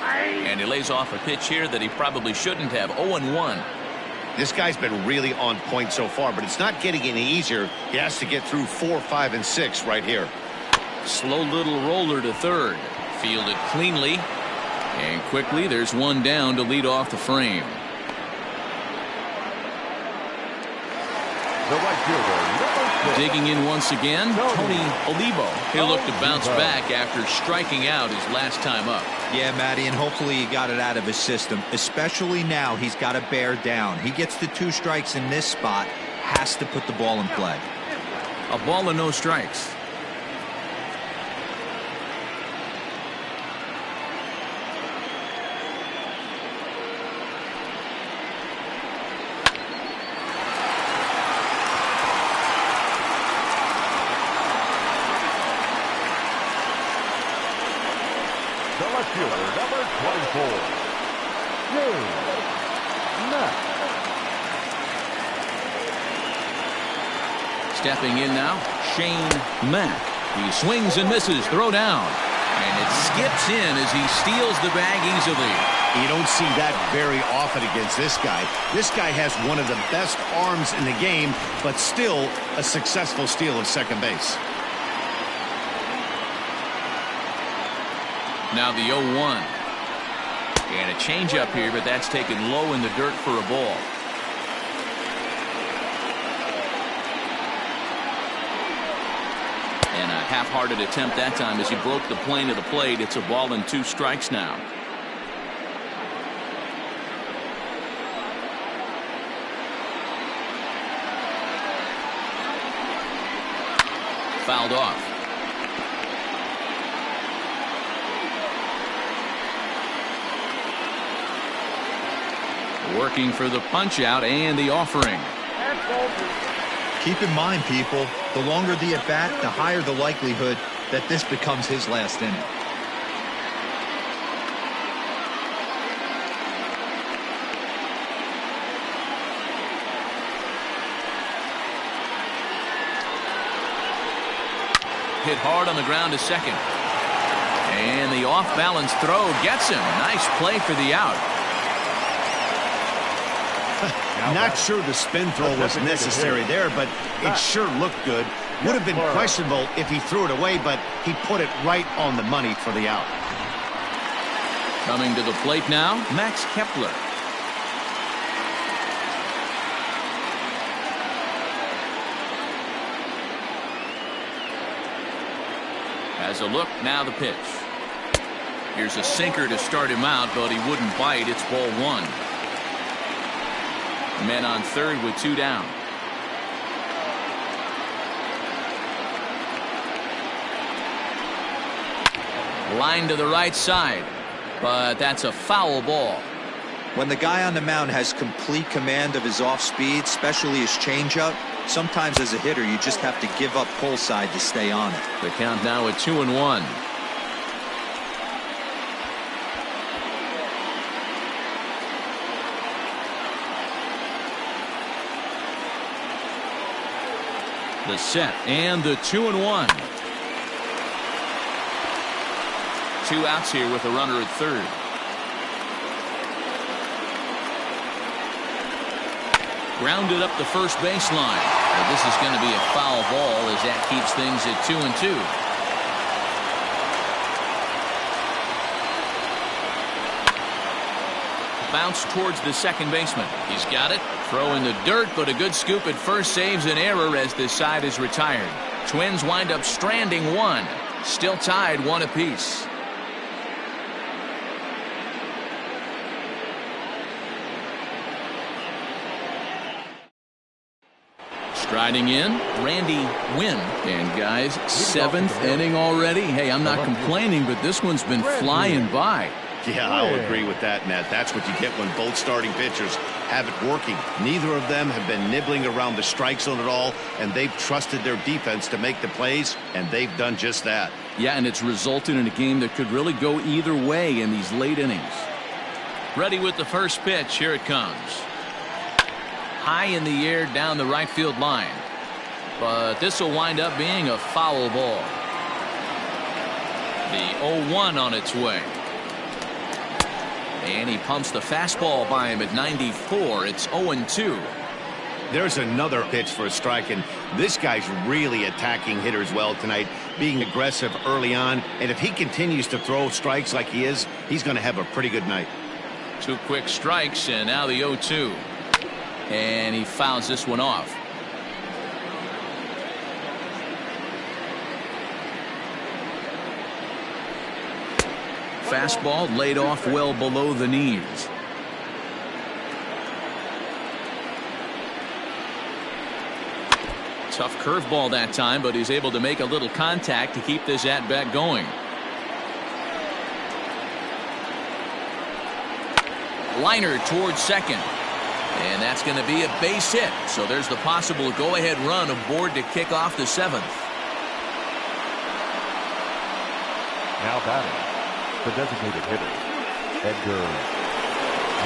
Speaker 1: and he lays off a pitch here that he probably shouldn't have. 0-1.
Speaker 5: This guy's been really on point so far, but it's not getting any easier. He has to get through 4, 5, and 6 right here.
Speaker 1: Slow little roller to third. Fielded cleanly. And quickly, there's one down to lead off the frame.
Speaker 3: The right fielder,
Speaker 1: Digging in once again, Tony Olivo. He'll look to bounce back after striking out his last time up.
Speaker 4: Yeah, Matty, and hopefully he got it out of his system. Especially now, he's got to bear down. He gets the 2 strikes in this spot, has to put the ball in play.
Speaker 1: A ball and no strikes.
Speaker 3: the left fielder, number 24, Matt.
Speaker 1: Stepping in now, Shane Mack. He swings and misses, throw down. And it skips in as he steals the bag easily.
Speaker 5: You don't see that very often against this guy. This guy has one of the best arms in the game, but still a successful steal of second base.
Speaker 1: Now the 0-1. And a changeup here, but that's taken low in the dirt for a ball. And a half-hearted attempt that time as he broke the plane of the plate. It's a ball and 2 strikes now. Fouled off. Working for the punch out and the offering.
Speaker 4: Keep in mind, people, the longer the at bat, the higher the likelihood that this becomes his last inning.
Speaker 1: Hit hard on the ground to second. And the off-balance throw gets him. Nice play for the out.
Speaker 2: Not sure the spin throw was necessary there, but it sure looked good. Would have been questionable if he threw it away, but he put it right on the money for the out.
Speaker 1: Coming to the plate now, Max Kepler. Has a look, now the pitch. Here's a sinker to start him out, but he wouldn't bite. It's ball one. Men on third with two down. Line to the right side, but that's a foul ball.
Speaker 4: When the guy on the mound has complete command of his off speed, especially his changeup, sometimes as a hitter you just have to give up pull side to stay on it.
Speaker 1: The count now at 2-1. The set and the 2-1. Two outs here with a runner at third. Grounded up the first baseline. Well, this is going to be a foul ball as that keeps things at 2-2. Bounce towards the second baseman. He's got it. Throw in the dirt, but a good scoop at first saves an error as this side is retired. Twins wind up stranding one. Still tied one apiece. Striding in, Randy Wynn. And guys, seventh inning already. Hey, I'm not complaining, but this one's been flying by.
Speaker 2: Yeah, I'll agree with that, Matt. That's what you get when both starting pitchers have it working. Neither of them have been nibbling around the strike zone at all, and they've trusted their defense to make the plays, and they've done just that.
Speaker 1: Yeah, and it's resulted in a game that could really go either way in these late innings. Ready with the first pitch. Here it comes. High in the air down the right field line. But this will wind up being a foul ball. The 0-1 on its way. And he pumps the fastball by him at 94. It's 0-2.
Speaker 2: There's another pitch for a strike, and this guy's really attacking hitters well tonight, being aggressive early on. And if he continues to throw strikes like he is, he's going to have a pretty good night.
Speaker 1: Two quick strikes, and now the 0-2. And he fouls this one off. Fastball laid off well below the knees. Tough curveball that time, but he's able to make a little contact to keep this at-bat going. Liner towards second. And that's going to be a base hit. So there's the possible go-ahead run aboard to kick off the seventh.
Speaker 3: Now batting, the designated hitter, Edgar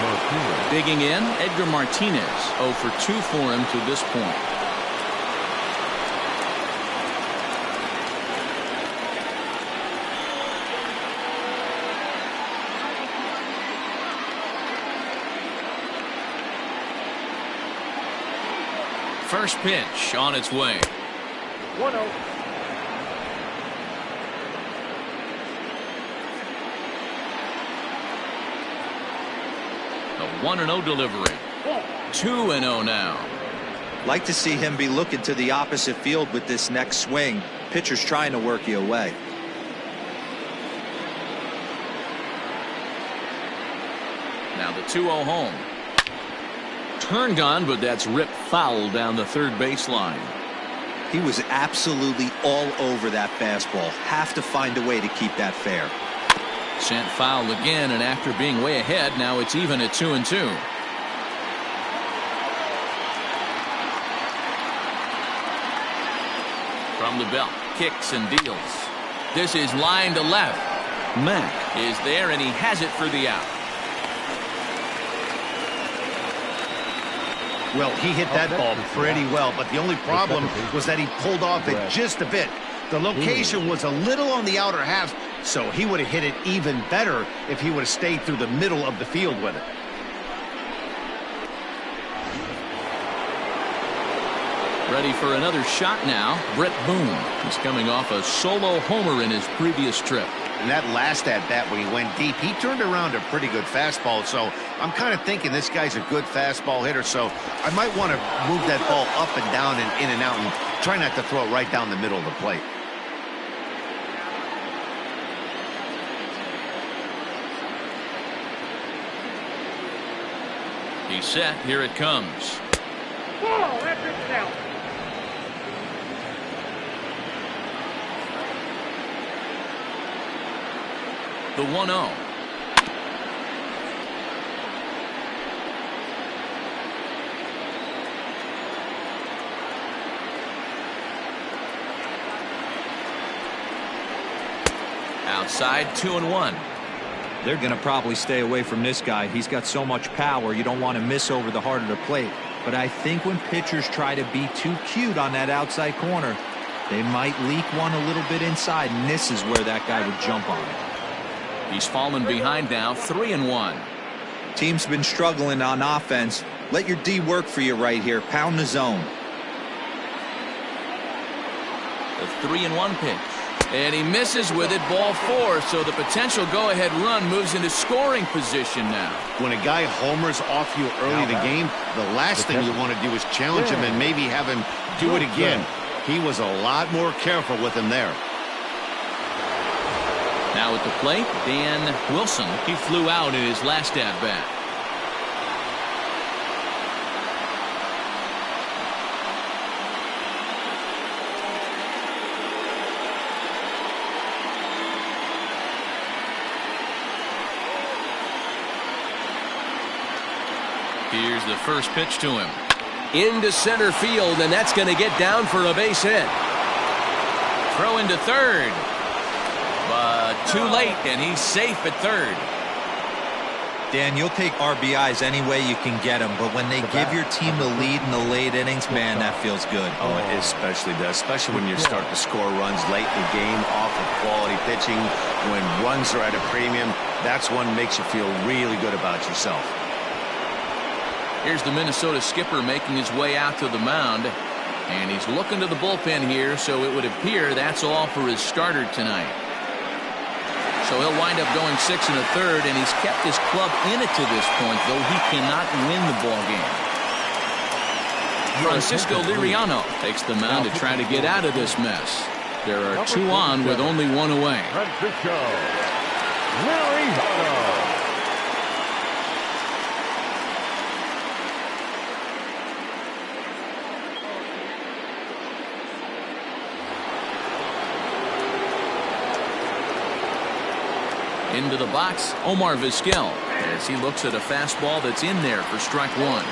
Speaker 3: Martinez.
Speaker 1: Digging in, Edgar Martinez. 0 for 2 for him to this point. First pitch on its way.
Speaker 6: 1-0.
Speaker 1: A 1-0 delivery. 2-0 now.
Speaker 4: Like to see him be looking to the opposite field with this next swing. Pitcher's trying to work you away.
Speaker 1: Now the 2-0 home. Turned on, but that's ripped foul down the third baseline.
Speaker 4: He was absolutely all over that fastball. Have to find a way to keep that fair.
Speaker 1: Sent foul again, and after being way ahead, now it's even at 2-2. From the belt, kicks and deals. This is line to left. Mack is there, and he has it for the out.
Speaker 2: Well, he hit that ball pretty well, but the only problem was that he pulled off it just a bit.
Speaker 5: The location was a little on the outer half, so he would have hit it even better if he would have stayed through the middle of the field with it.
Speaker 1: Ready for another shot now. Brett Boone. He's coming off a solo homer in his previous trip.
Speaker 5: And that last at-bat when he went deep, he turned around a pretty good fastball. So I'm kind of thinking this guy's a good fastball hitter. So I might want to move that ball up and down and in and out and try not to throw it right down the middle of the plate.
Speaker 1: He's set. Here it comes.
Speaker 6: Ball, that's it now.
Speaker 1: The 1-0. Outside, 2-1.
Speaker 4: They're going to probably stay away from this guy. He's got so much power. You don't want to miss over the heart of the plate. But I think when pitchers try to be too cute on that outside corner, they might leak one a little bit inside, and this is where that guy would jump on it.
Speaker 1: He's fallen behind now, 3-1.
Speaker 4: Team's been struggling on offense. Let your D work for you right here. Pound the zone.
Speaker 1: The 3-1 pitch. And he misses with it, ball 4. So the potential go-ahead run moves into scoring position now.
Speaker 5: When a guy homers off you early in the game, the last thing you want to do is challenge him and maybe have him do it again. He was a lot more careful with him there.
Speaker 1: Now at the plate, Dan Wilson. He flew out in his last at-bat. Here's the first pitch to him.
Speaker 8: Into center field, and that's going to get down for a base hit.
Speaker 1: Throw into third. But too late, and he's safe at third.
Speaker 4: Dan, you'll take RBIs any way you can get them, but when they give your team the lead in the late innings, man, that feels good.
Speaker 5: Oh, it especially does, especially when you start to score runs late in the game off of quality pitching. When runs are at a premium, that's one that makes you feel really good about yourself.
Speaker 1: Here's the Minnesota skipper making his way out to the mound. And he's looking to the bullpen here, so it would appear that's all for his starter tonight. So he'll wind up going 6 1/3, and he's kept his club in it to this point, though he cannot win the ball game. Francisco Liriano takes the mound to try to get out of this mess. There are 2 on with only 1 away.
Speaker 3: Francisco Liriano.
Speaker 1: Into the box, Omar Vizquel, as he looks at a fastball that's in there for strike 1.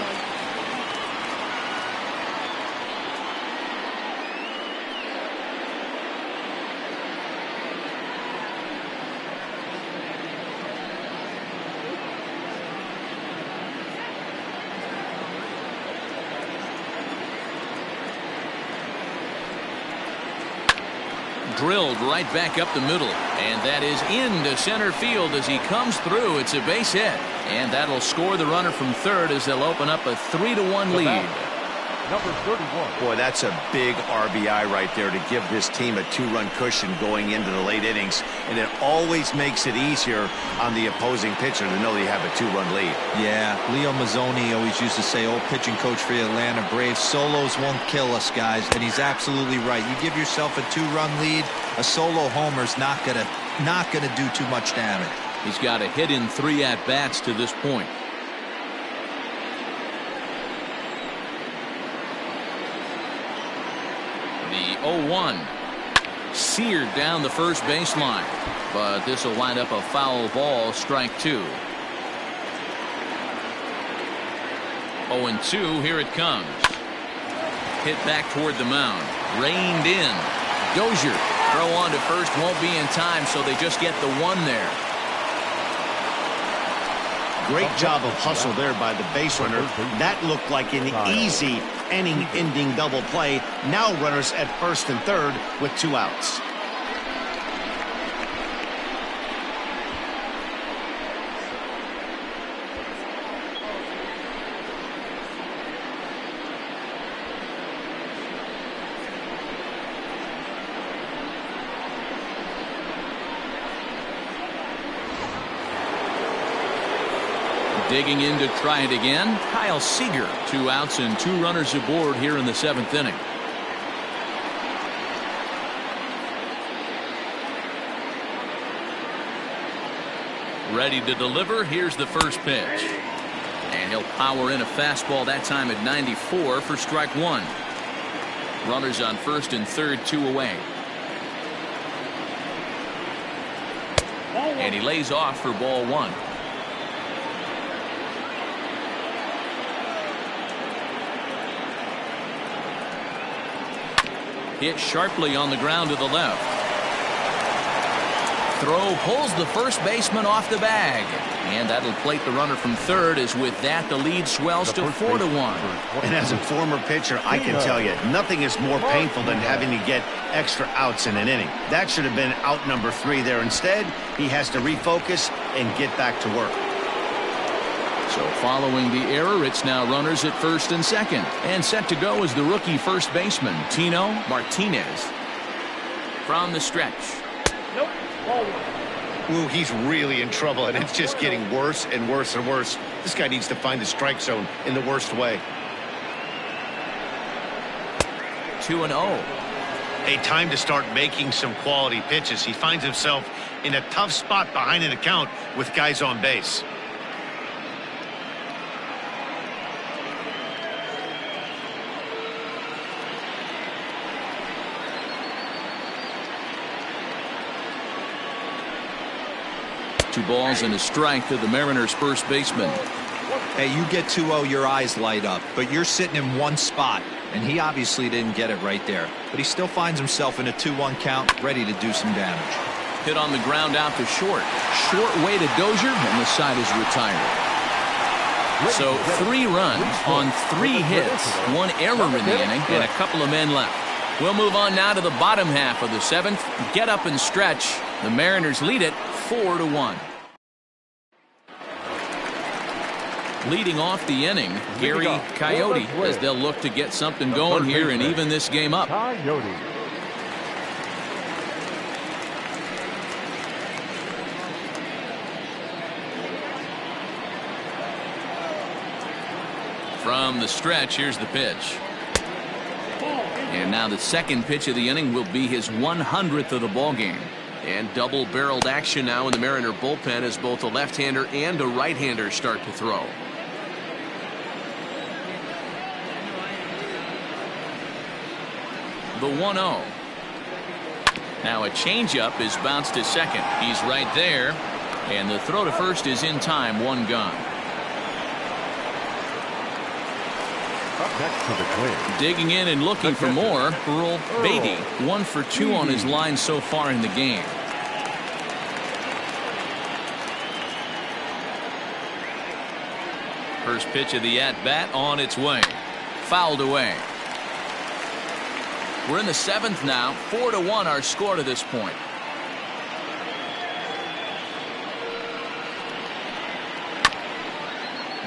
Speaker 1: Drilled right back up the middle, and that is into center field as he comes through. It's a base hit, and that'll score the runner from third as they'll open up a 3-1 lead.
Speaker 3: Number 31.
Speaker 5: Boy, that's a big RBI right there to give this team a 2-run cushion going into the late innings, and it always makes it easier on the opposing pitcher to know they have a 2-run lead.
Speaker 4: Yeah, Leo Mazzoni always used to say, old pitching coach for the Atlanta Braves, solos won't kill us, guys, and he's absolutely right. You give yourself a 2-run lead, a solo homer's not gonna do too much damage.
Speaker 1: He's got a hit in 3 at-bats to this point. The 0-1 seared down the first baseline, but this will wind up a foul ball, strike 2. 0-2, here it comes. Hit back toward the mound, reined in. Dozier, throw on to first, won't be in time, so they just get the 1 there.
Speaker 5: Great job of hustle there by the base runner. That looked like an easy inning-ending double play. Now runners at first and third with 2 outs.
Speaker 1: Digging in to try it again, Kyle Seager. 2 outs and 2 runners aboard here in the 7th inning. Ready to deliver. Here's the first pitch. And he'll power in a fastball that time at 94 for strike 1. Runners on first and third, 2 away. And he lays off for ball 1. Hit sharply on the ground to the left. Throw pulls the first baseman off the bag. And that'll plate the runner from third, as with that the lead swells to 4-1.
Speaker 5: And as a former pitcher, I can tell you, nothing is more painful than having to get extra outs in an inning. That should have been out number 3 there. Instead, he has to refocus and get back to work.
Speaker 1: So following the error, it's now runners at first and second. And set to go is the rookie first baseman, Tino Martinez. From the stretch.
Speaker 6: Nope. Ball 1.
Speaker 5: Ooh, he's really in trouble, and it's just getting worse and worse and worse. This guy needs to find the strike zone in the worst way.
Speaker 1: 2-0.
Speaker 5: A time to start making some quality pitches. He finds himself in a tough spot behind an account with guys on base.
Speaker 1: Two balls and a strike to the Mariners first baseman.
Speaker 4: Hey, you get 2-0, your eyes light up, but you're sitting in one spot, and he obviously didn't get it right there. But he still finds himself in a 2-1 count, ready to do some damage.
Speaker 1: Hit on the ground out to short. Short way to Dozier, and the side is retired. So 3 runs on 3 hits, 1 error in the inning, and a couple of men left. We'll move on now to the bottom half of the 7th. Get up and stretch. The Mariners lead it 4-1. Leading off the inning, Gary Coyote, as they'll look to get something going here and even this game up.
Speaker 3: Coyote.
Speaker 1: From the stretch, here's the pitch. And now the second pitch of the inning will be his 100th of the ball game. And double-barreled action now in the Mariner bullpen as both a left-hander and a right-hander start to throw. The 1-0. Now a changeup is bounced to second. He's right there. And the throw to first is in time, 1 gone.
Speaker 3: Up next to the clear.
Speaker 1: Digging in and looking for more, Earl Beatty. 1 for 2 on his line so far in the game. First pitch of the at-bat on its way. Fouled away. We're in the 7th now. 4-1 our score to this point.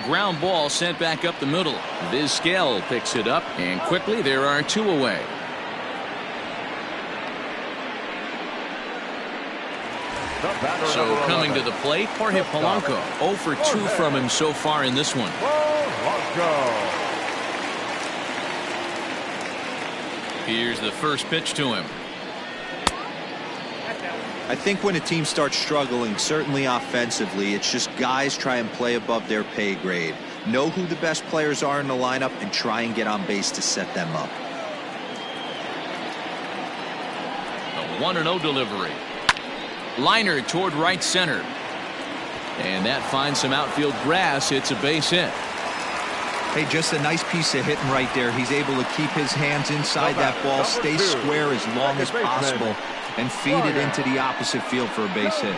Speaker 1: Ground ball sent back up the middle. Vizquel picks it up, and quickly there are 2 away. So coming to the plate, Jorge Polanco. 0 for 2 from him so far in this one. Here's the first pitch to him.
Speaker 4: I think when a team starts struggling, certainly offensively, it's just guys try and play above their pay grade. Know who the best players are in the lineup and try and get on base to set them up.
Speaker 1: A 1-0 delivery. Liner toward right center. And that finds some outfield grass. It's a base hit.
Speaker 4: Hey, just a nice piece of hitting right there. He's able to keep his hands inside that ball, stay square as long as possible, and feed it into the opposite field for a base hit.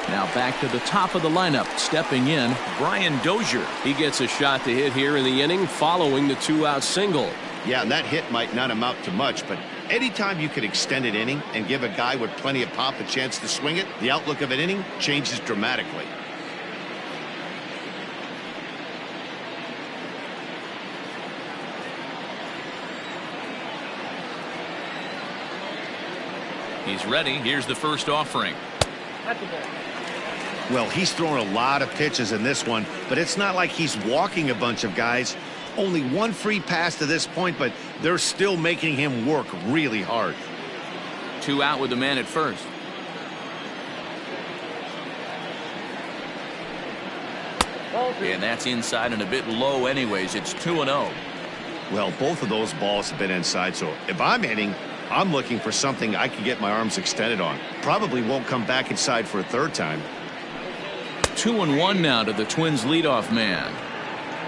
Speaker 1: Now back to the top of the lineup. Stepping in, Brian Dozier.
Speaker 8: He gets a shot to hit here in the inning following the 2-out single.
Speaker 5: Yeah, and that hit might not amount to much, but anytime you can extend an inning and give a guy with plenty of pop a chance to swing it, the outlook of an inning changes dramatically.
Speaker 1: He's ready. Here's the first offering.
Speaker 5: Well, he's thrown a lot of pitches in this one, but it's not like he's walking a bunch of guys. Only one free pass to this point, but they're still making him work really hard.
Speaker 1: 2 out with the man at first. And that's inside and a bit low anyways. It's 2-0.
Speaker 5: Well, both of those balls have been inside, so if I'm hitting, I'm looking for something I can get my arms extended on. Probably won't come back inside for a third time.
Speaker 1: 2-1 now to the Twins leadoff man.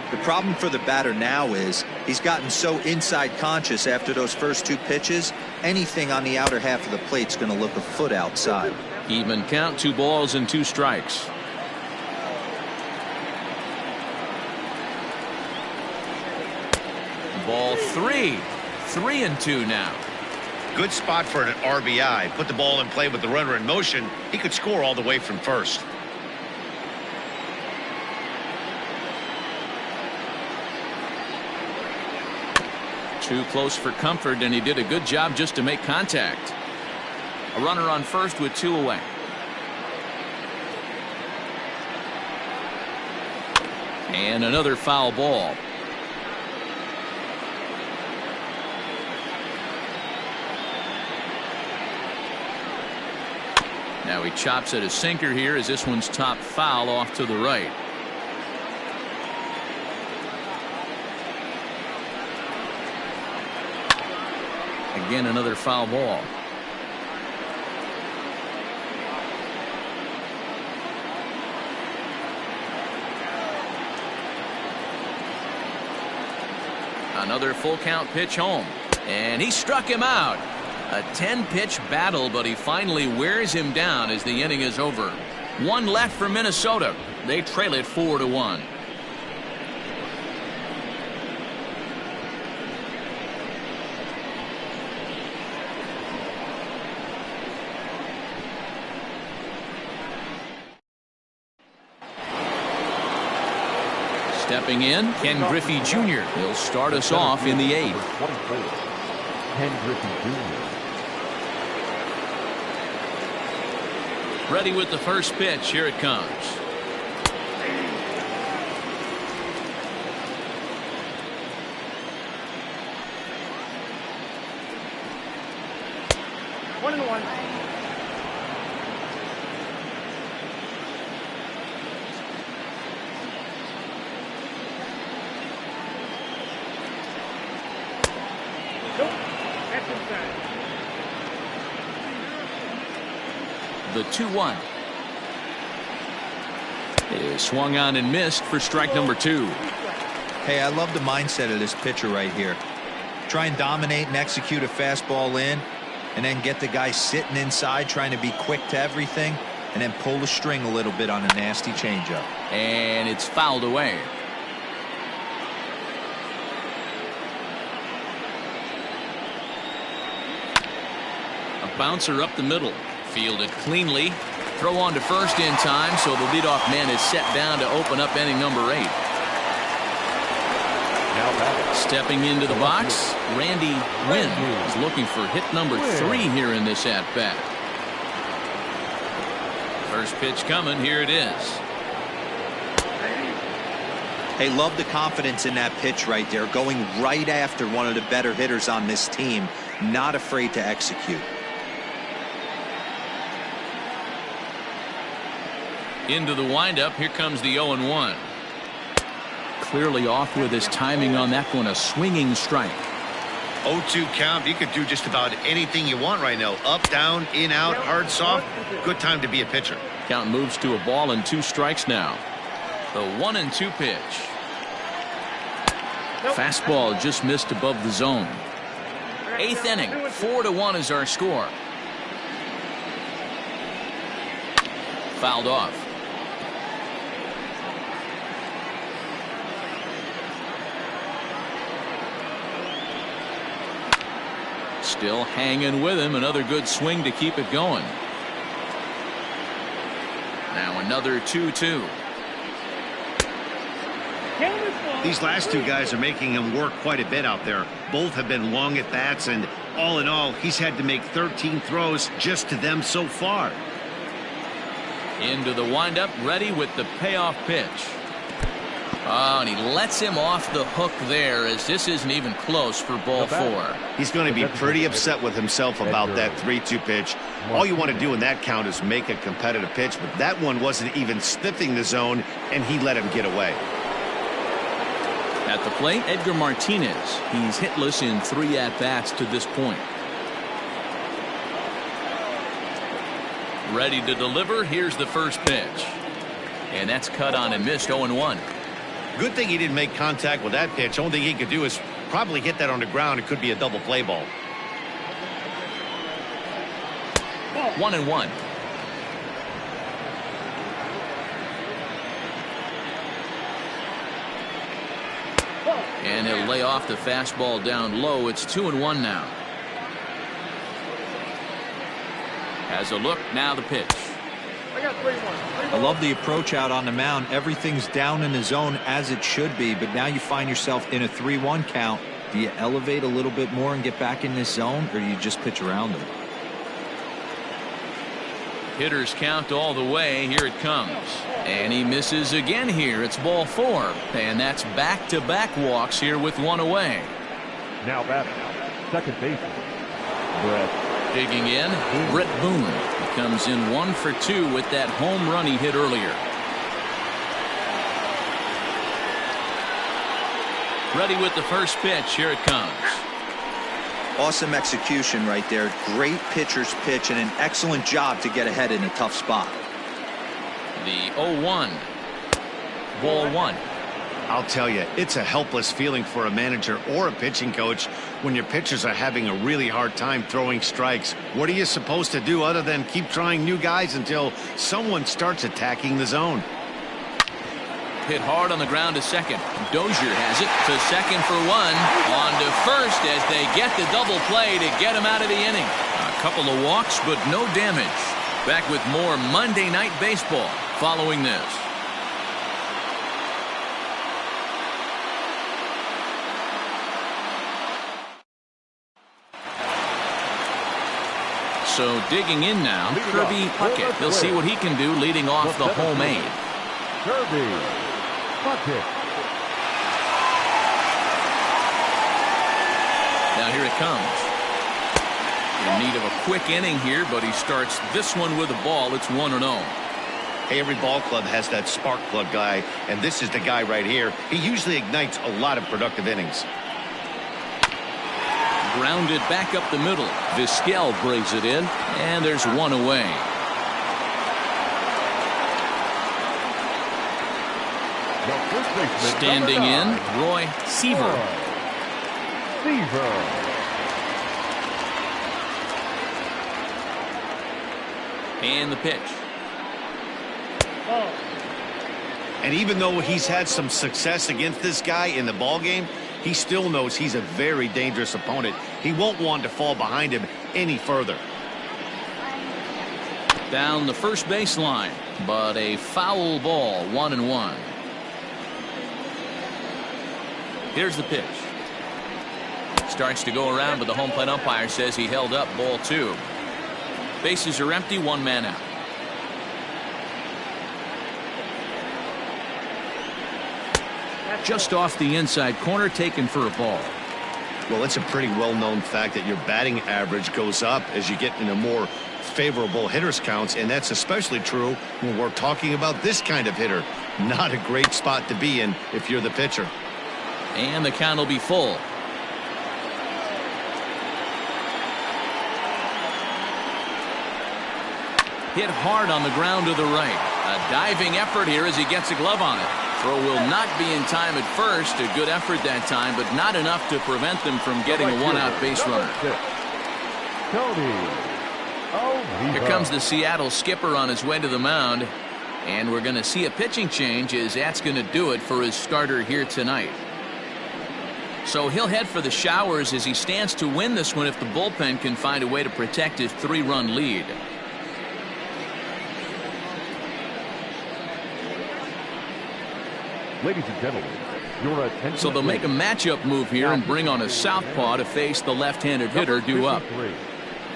Speaker 4: The problem for the batter now is he's gotten so inside conscious after those first 2 pitches. Anything on the outer half of the plate's going to look a foot outside.
Speaker 1: Even count, 2 balls and 2 strikes. Ball 3. 3-2 now.
Speaker 5: Good spot for an RBI. Put the ball in play with the runner in motion. He could score all the way from first.
Speaker 1: Too close for comfort, and he did a good job just to make contact. A runner on first with 2 away. And another foul ball. Now he chops at a sinker here as this one's top foul off to the right. Again, another foul ball. Another full count pitch home. And he struck him out. A 10-pitch battle, but he finally wears him down as the inning is over. 1 left for Minnesota. They trail it 4-1. Stepping in, Ken Griffey Jr. He'll start us off in the 8th.
Speaker 3: Ken Griffey Jr.
Speaker 1: Ready with the first pitch. Here it comes.
Speaker 6: One and one. Nope. That's inside.
Speaker 1: The 2-1 is swung on and missed for strike number 2.
Speaker 4: Hey, I love the mindset of this pitcher right here. Try and dominate and execute a fastball in, and then get the guy sitting inside trying to be quick to everything, and then pull the string a little bit on a nasty changeup.
Speaker 1: And it's fouled away. A bouncer up the middle. Fielded cleanly. Throw on to first in time, so the leadoff man is set down to open up inning number 8. Stepping into the box, Randy Wynn is looking for hit number 3 here in this at-bat. First pitch coming. Here it is.
Speaker 4: Hey, love the confidence in that pitch right there. Going right after one of the better hitters on this team. Not afraid to execute.
Speaker 1: Into the windup. Here comes the 0-1. Clearly off with his timing on that one. A swinging strike.
Speaker 5: 0-2 count. You could do just about anything you want right now. Up, down, in, out, hard, soft. Good time to be a pitcher.
Speaker 1: Count moves to a ball and 2 strikes now. The 1-2 pitch. Fastball just missed above the zone. 8th inning. 4-1 is our score. fouled off. Still hanging with him. Another good swing to keep it going. Now another 2-2.
Speaker 5: These last two guys are making him work quite a bit out there. Both have been long at bats, and all in all, he's had to make 13 throws just to them so far.
Speaker 1: Into the windup, ready with the payoff pitch. Oh, and he lets him off the hook there, as this isn't even close for ball 4.
Speaker 5: He's going to be pretty upset with himself about that 3-2 pitch. All you want to do in that count is make a competitive pitch, but that one wasn't even sniffing the zone, and he let him get away.
Speaker 1: At the plate, Edgar Martinez. He's hitless in 3 at-bats to this point. Ready to deliver. Here's the first pitch. And that's cut on and missed. 0-1.
Speaker 5: Good thing he didn't make contact with that pitch. Only thing he could do is probably hit that on the ground. It could be a double play ball.
Speaker 1: 1-1. And he'll lay off the fastball down low. It's 2-1 now. Has a look. Now the pitch.
Speaker 4: I love the approach out on the mound. Everything's down in the zone as it should be, but now you find yourself in a 3-1 count. Do you elevate a little bit more and get back in this zone, or do you just pitch around them?
Speaker 1: Hitters count all the way. Here it comes. And he misses again here. It's ball 4. And that's back-to-back walks here with 1 away.
Speaker 3: Now batting, second baseman, Brett.
Speaker 1: Digging in, Brett Boone. He comes in 1 for 2 with that home run he hit earlier. Ready with the first pitch. Here it comes.
Speaker 4: Awesome execution right there. Great pitcher's pitch and an excellent job to get ahead in a tough spot.
Speaker 1: The 0-1. Ball 1.
Speaker 5: I'll tell you, it's a helpless feeling for a manager or a pitching coach when your pitchers are having a really hard time throwing strikes. What are you supposed to do other than keep trying new guys until someone starts attacking the zone?
Speaker 1: Hit hard on the ground to second. Dozier has it to second for 1. On to first as they get the double play to get him out of the inning. A couple of walks, but no damage. Back with more Monday Night Baseball following this. So digging in now, Kirby Puckett. He'll see what he can do leading off the home aid.
Speaker 3: Kirby Puckett.
Speaker 1: Now here it comes. In need of a quick inning here, but he starts this one with a ball. It's 1-0.
Speaker 5: Hey, every ball club has that spark plug guy, and this is the guy right here. He usually ignites a lot of productive innings.
Speaker 1: Grounded back up the middle. Vizquel brings it in, and there's 1 away. Standing in, Roy Seaver. And the pitch.
Speaker 5: And even though he's had some success against this guy in the ball game, he still knows he's a very dangerous opponent. He won't want to fall behind him any further.
Speaker 1: Down the first baseline, but a foul ball. 1-1. Here's the pitch. Starts to go around, but the home plate umpire says he held up. Ball 2. Bases are empty. 1 man out. Just off the inside corner, taken for a ball.
Speaker 5: Well, it's a pretty well-known fact that your batting average goes up as you get into more favorable hitters counts, and that's especially true when we're talking about this kind of hitter. Not a great spot to be in if you're the pitcher.
Speaker 1: And the count will be full. Hit hard on the ground to the right. A diving effort here as he gets a glove on it. Throw will not be in time at first. A good effort that time, but not enough to prevent them from getting a 1-out base runner. Here comes the Seattle skipper on his way to the mound. And we're going to see a pitching change as that's going to do it for his starter here tonight. So he'll head for the showers as he stands to win this one if the bullpen can find a way to protect his 3-run lead.
Speaker 3: Ladies and gentlemen, your attention.
Speaker 1: So they'll make a matchup move here and bring on a southpaw to face the left-handed hitter due up.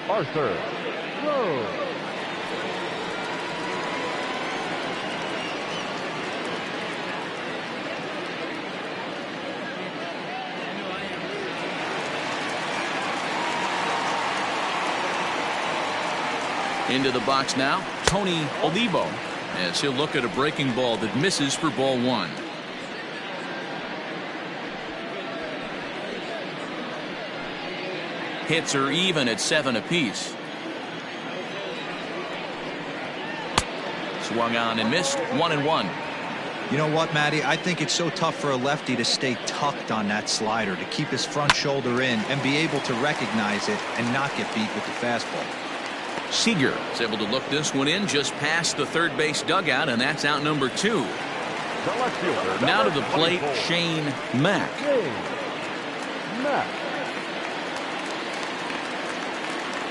Speaker 3: Arthur Rose.
Speaker 1: Into the box now, Tony Olivo, as he'll look at a breaking ball that misses for ball 1. Hits are even at 7 apiece. Swung on and missed, 1-1.
Speaker 4: You know what, Matty? I think it's so tough for a lefty to stay tucked on that slider, to keep his front shoulder in and be able to recognize it and not get beat with the fastball.
Speaker 1: Seager is able to look this one in just past the third base dugout, and that's out number 2. Now to the plate, Shane Mack.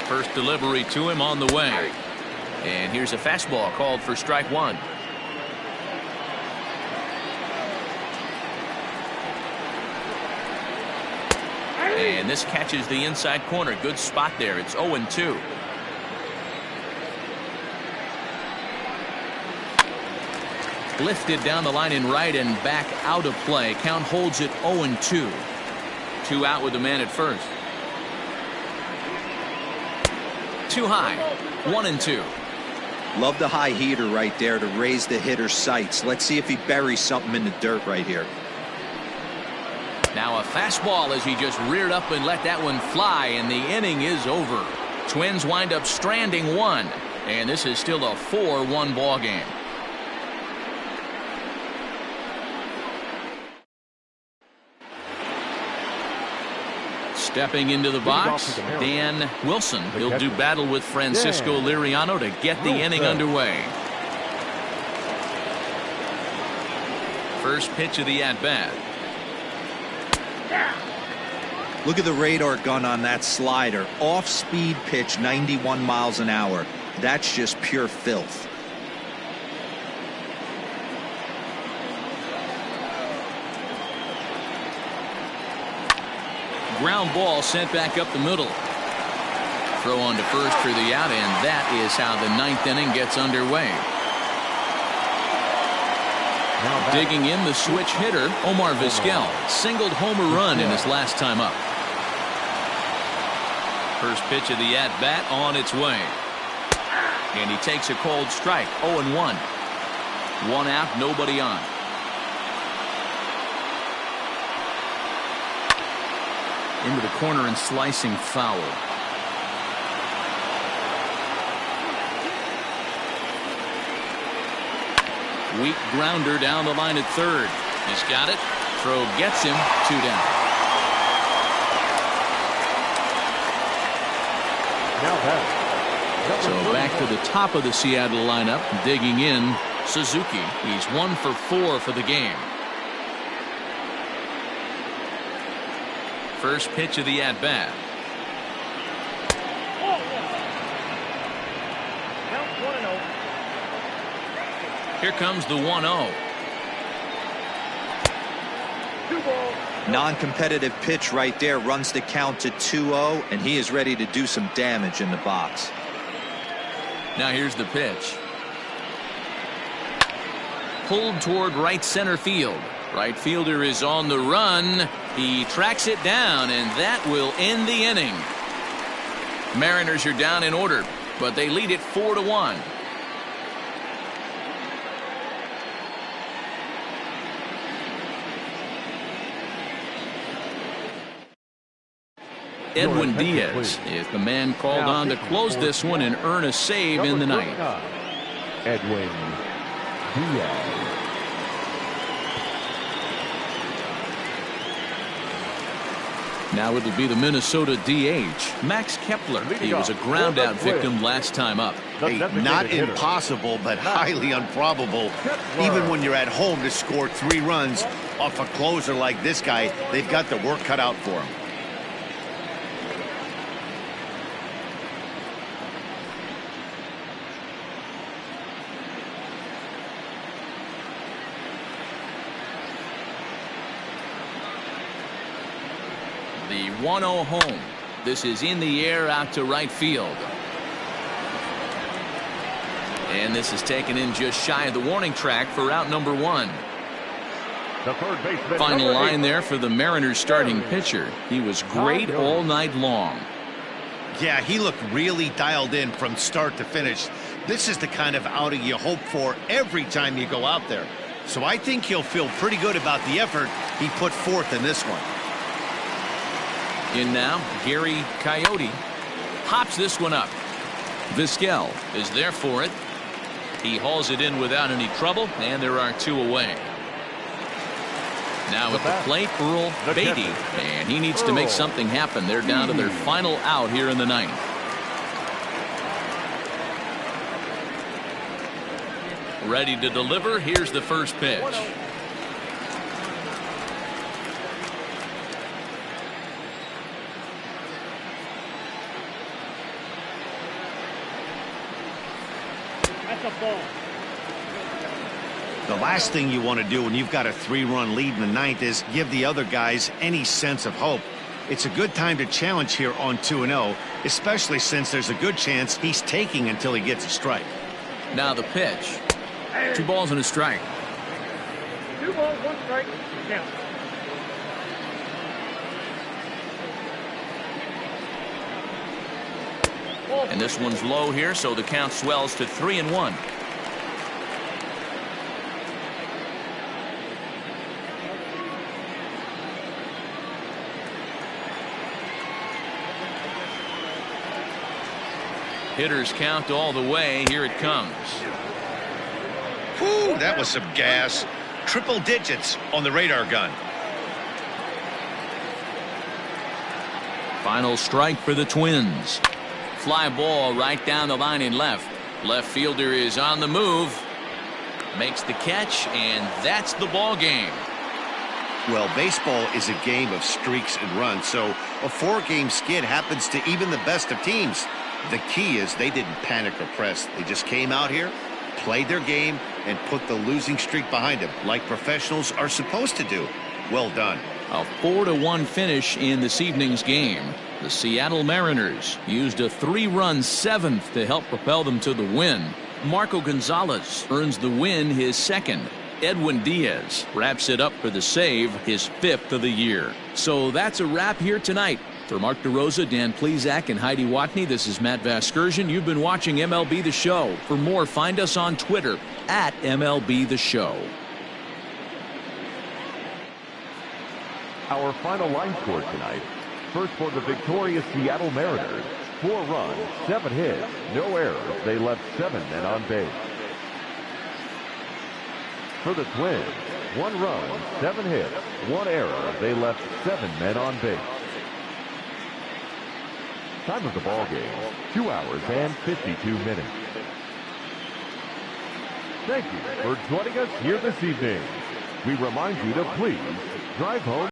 Speaker 1: First delivery to him on the way. And here's a fastball called for strike 1. And this catches the inside corner. Good spot there. It's 0-2. Lifted down the line in right and back out of play. Count holds it 0-2. 2 out with the man at first. Too high. 1-2.
Speaker 4: Love the high heater right there to raise the hitter's sights. Let's see if he buries something in the dirt right here.
Speaker 1: Now a fastball as he just reared up and let that one fly, and the inning is over. Twins wind up stranding 1, and this is still a 4-1 ball game. Stepping into the box, Dan Wilson. He'll do battle with Francisco Liriano to get the inning underway. First pitch of the at-bat.
Speaker 4: Look at the radar gun on that slider. Off-speed pitch, 91 miles an hour. That's just pure filth.
Speaker 1: Ground ball sent back up the middle. Throw on to first for the out, and that is how the 9th inning gets underway. Digging in, the switch hitter, Omar Vizquel, singled home a run in his last time up. First pitch of the at-bat on its way. And he takes a cold strike, 0-1. 1 out, nobody on. Into the corner and slicing foul. Weak grounder down the line at third. He's got it. Throw gets him. 2 down. So back to the top of the Seattle lineup. Digging in, Suzuki. He's 1 for 4 for the game. First pitch of the at-bat. Here comes the 1-0.
Speaker 4: Non-competitive pitch right there, runs the count to 2-0, and he is ready to do some damage in the box.
Speaker 1: Now here's the pitch. Pulled toward right center field. Right fielder is on the run. He tracks it down, and that will end the inning. Mariners are down in order, but they lead it 4-1. Edwin Diaz is the man called on to close this one and earn a save in the ninth.
Speaker 3: Edwin Diaz.
Speaker 1: Now it'll be the Minnesota DH, Max Kepler. He was a ground-out victim last time up.
Speaker 5: Hey, not impossible, but highly improbable. Even when you're at home to score 3 runs off a closer like this guy, they've got the work cut out for him.
Speaker 1: The 1-0 home. This is in the air out to right field. And this is taken in just shy of the warning track for out number 1.
Speaker 3: The third baseman,
Speaker 1: Final line there for the Mariners starting pitcher. He was great all night long.
Speaker 5: Yeah, he looked really dialed in from start to finish. This is the kind of outing you hope for every time you go out there. So I think he'll feel pretty good about the effort he put forth in this one.
Speaker 1: In now, Gary Coyote pops this one up. Vizquel is there for it. He hauls it in without any trouble, and there are 2 away. Now at the plate, Earl Beatty, and he needs to make something happen. They're down to their final out here in the 9th. Ready to deliver. Here's the first pitch.
Speaker 5: The last thing you want to do when you've got a 3-run lead in the 9th is give the other guys any sense of hope. It's a good time to challenge here on 2-0, especially since there's a good chance he's taking until he gets a strike.
Speaker 1: Now the pitch. 2 balls and a strike.
Speaker 6: 2 balls, 1 strike. Count.
Speaker 1: And this one's low here, so the count swells to 3-1. Hitters count all the way. Here it comes.
Speaker 5: Whew, that was some gas. Triple digits on the radar gun.
Speaker 1: Final strike for the Twins. Fly ball right down the line in left. Left fielder is on the move. Makes the catch, and that's the ball game.
Speaker 5: Well, baseball is a game of streaks and runs, so a 4-game skid happens to even the best of teams. The key is they didn't panic or press. They just came out here, played their game, and put the losing streak behind them, like professionals are supposed to do. Well done.
Speaker 1: A 4-1 finish in this evening's game. The Seattle Mariners used a 3-run 7th to help propel them to the win. Marco Gonzalez earns the win, his 2nd. Edwin Diaz wraps it up for the save, his 5th of the year. So that's a wrap here tonight. For Mark DeRosa, Dan Plesac, and Heidi Watney, this is Matt Vasgersian. You've been watching MLB The Show. For more, find us on Twitter at MLB The Show.
Speaker 3: Our final line score tonight. First for the victorious Seattle Mariners. 4 runs, 7 hits, no errors. They left 7 men on base. For the Twins, 1 run, 7 hits, 1 error. They left 7 men on base. Time of the ball game, 2 hours and 52 minutes. Thank you for joining us here this evening. We remind you to please drive home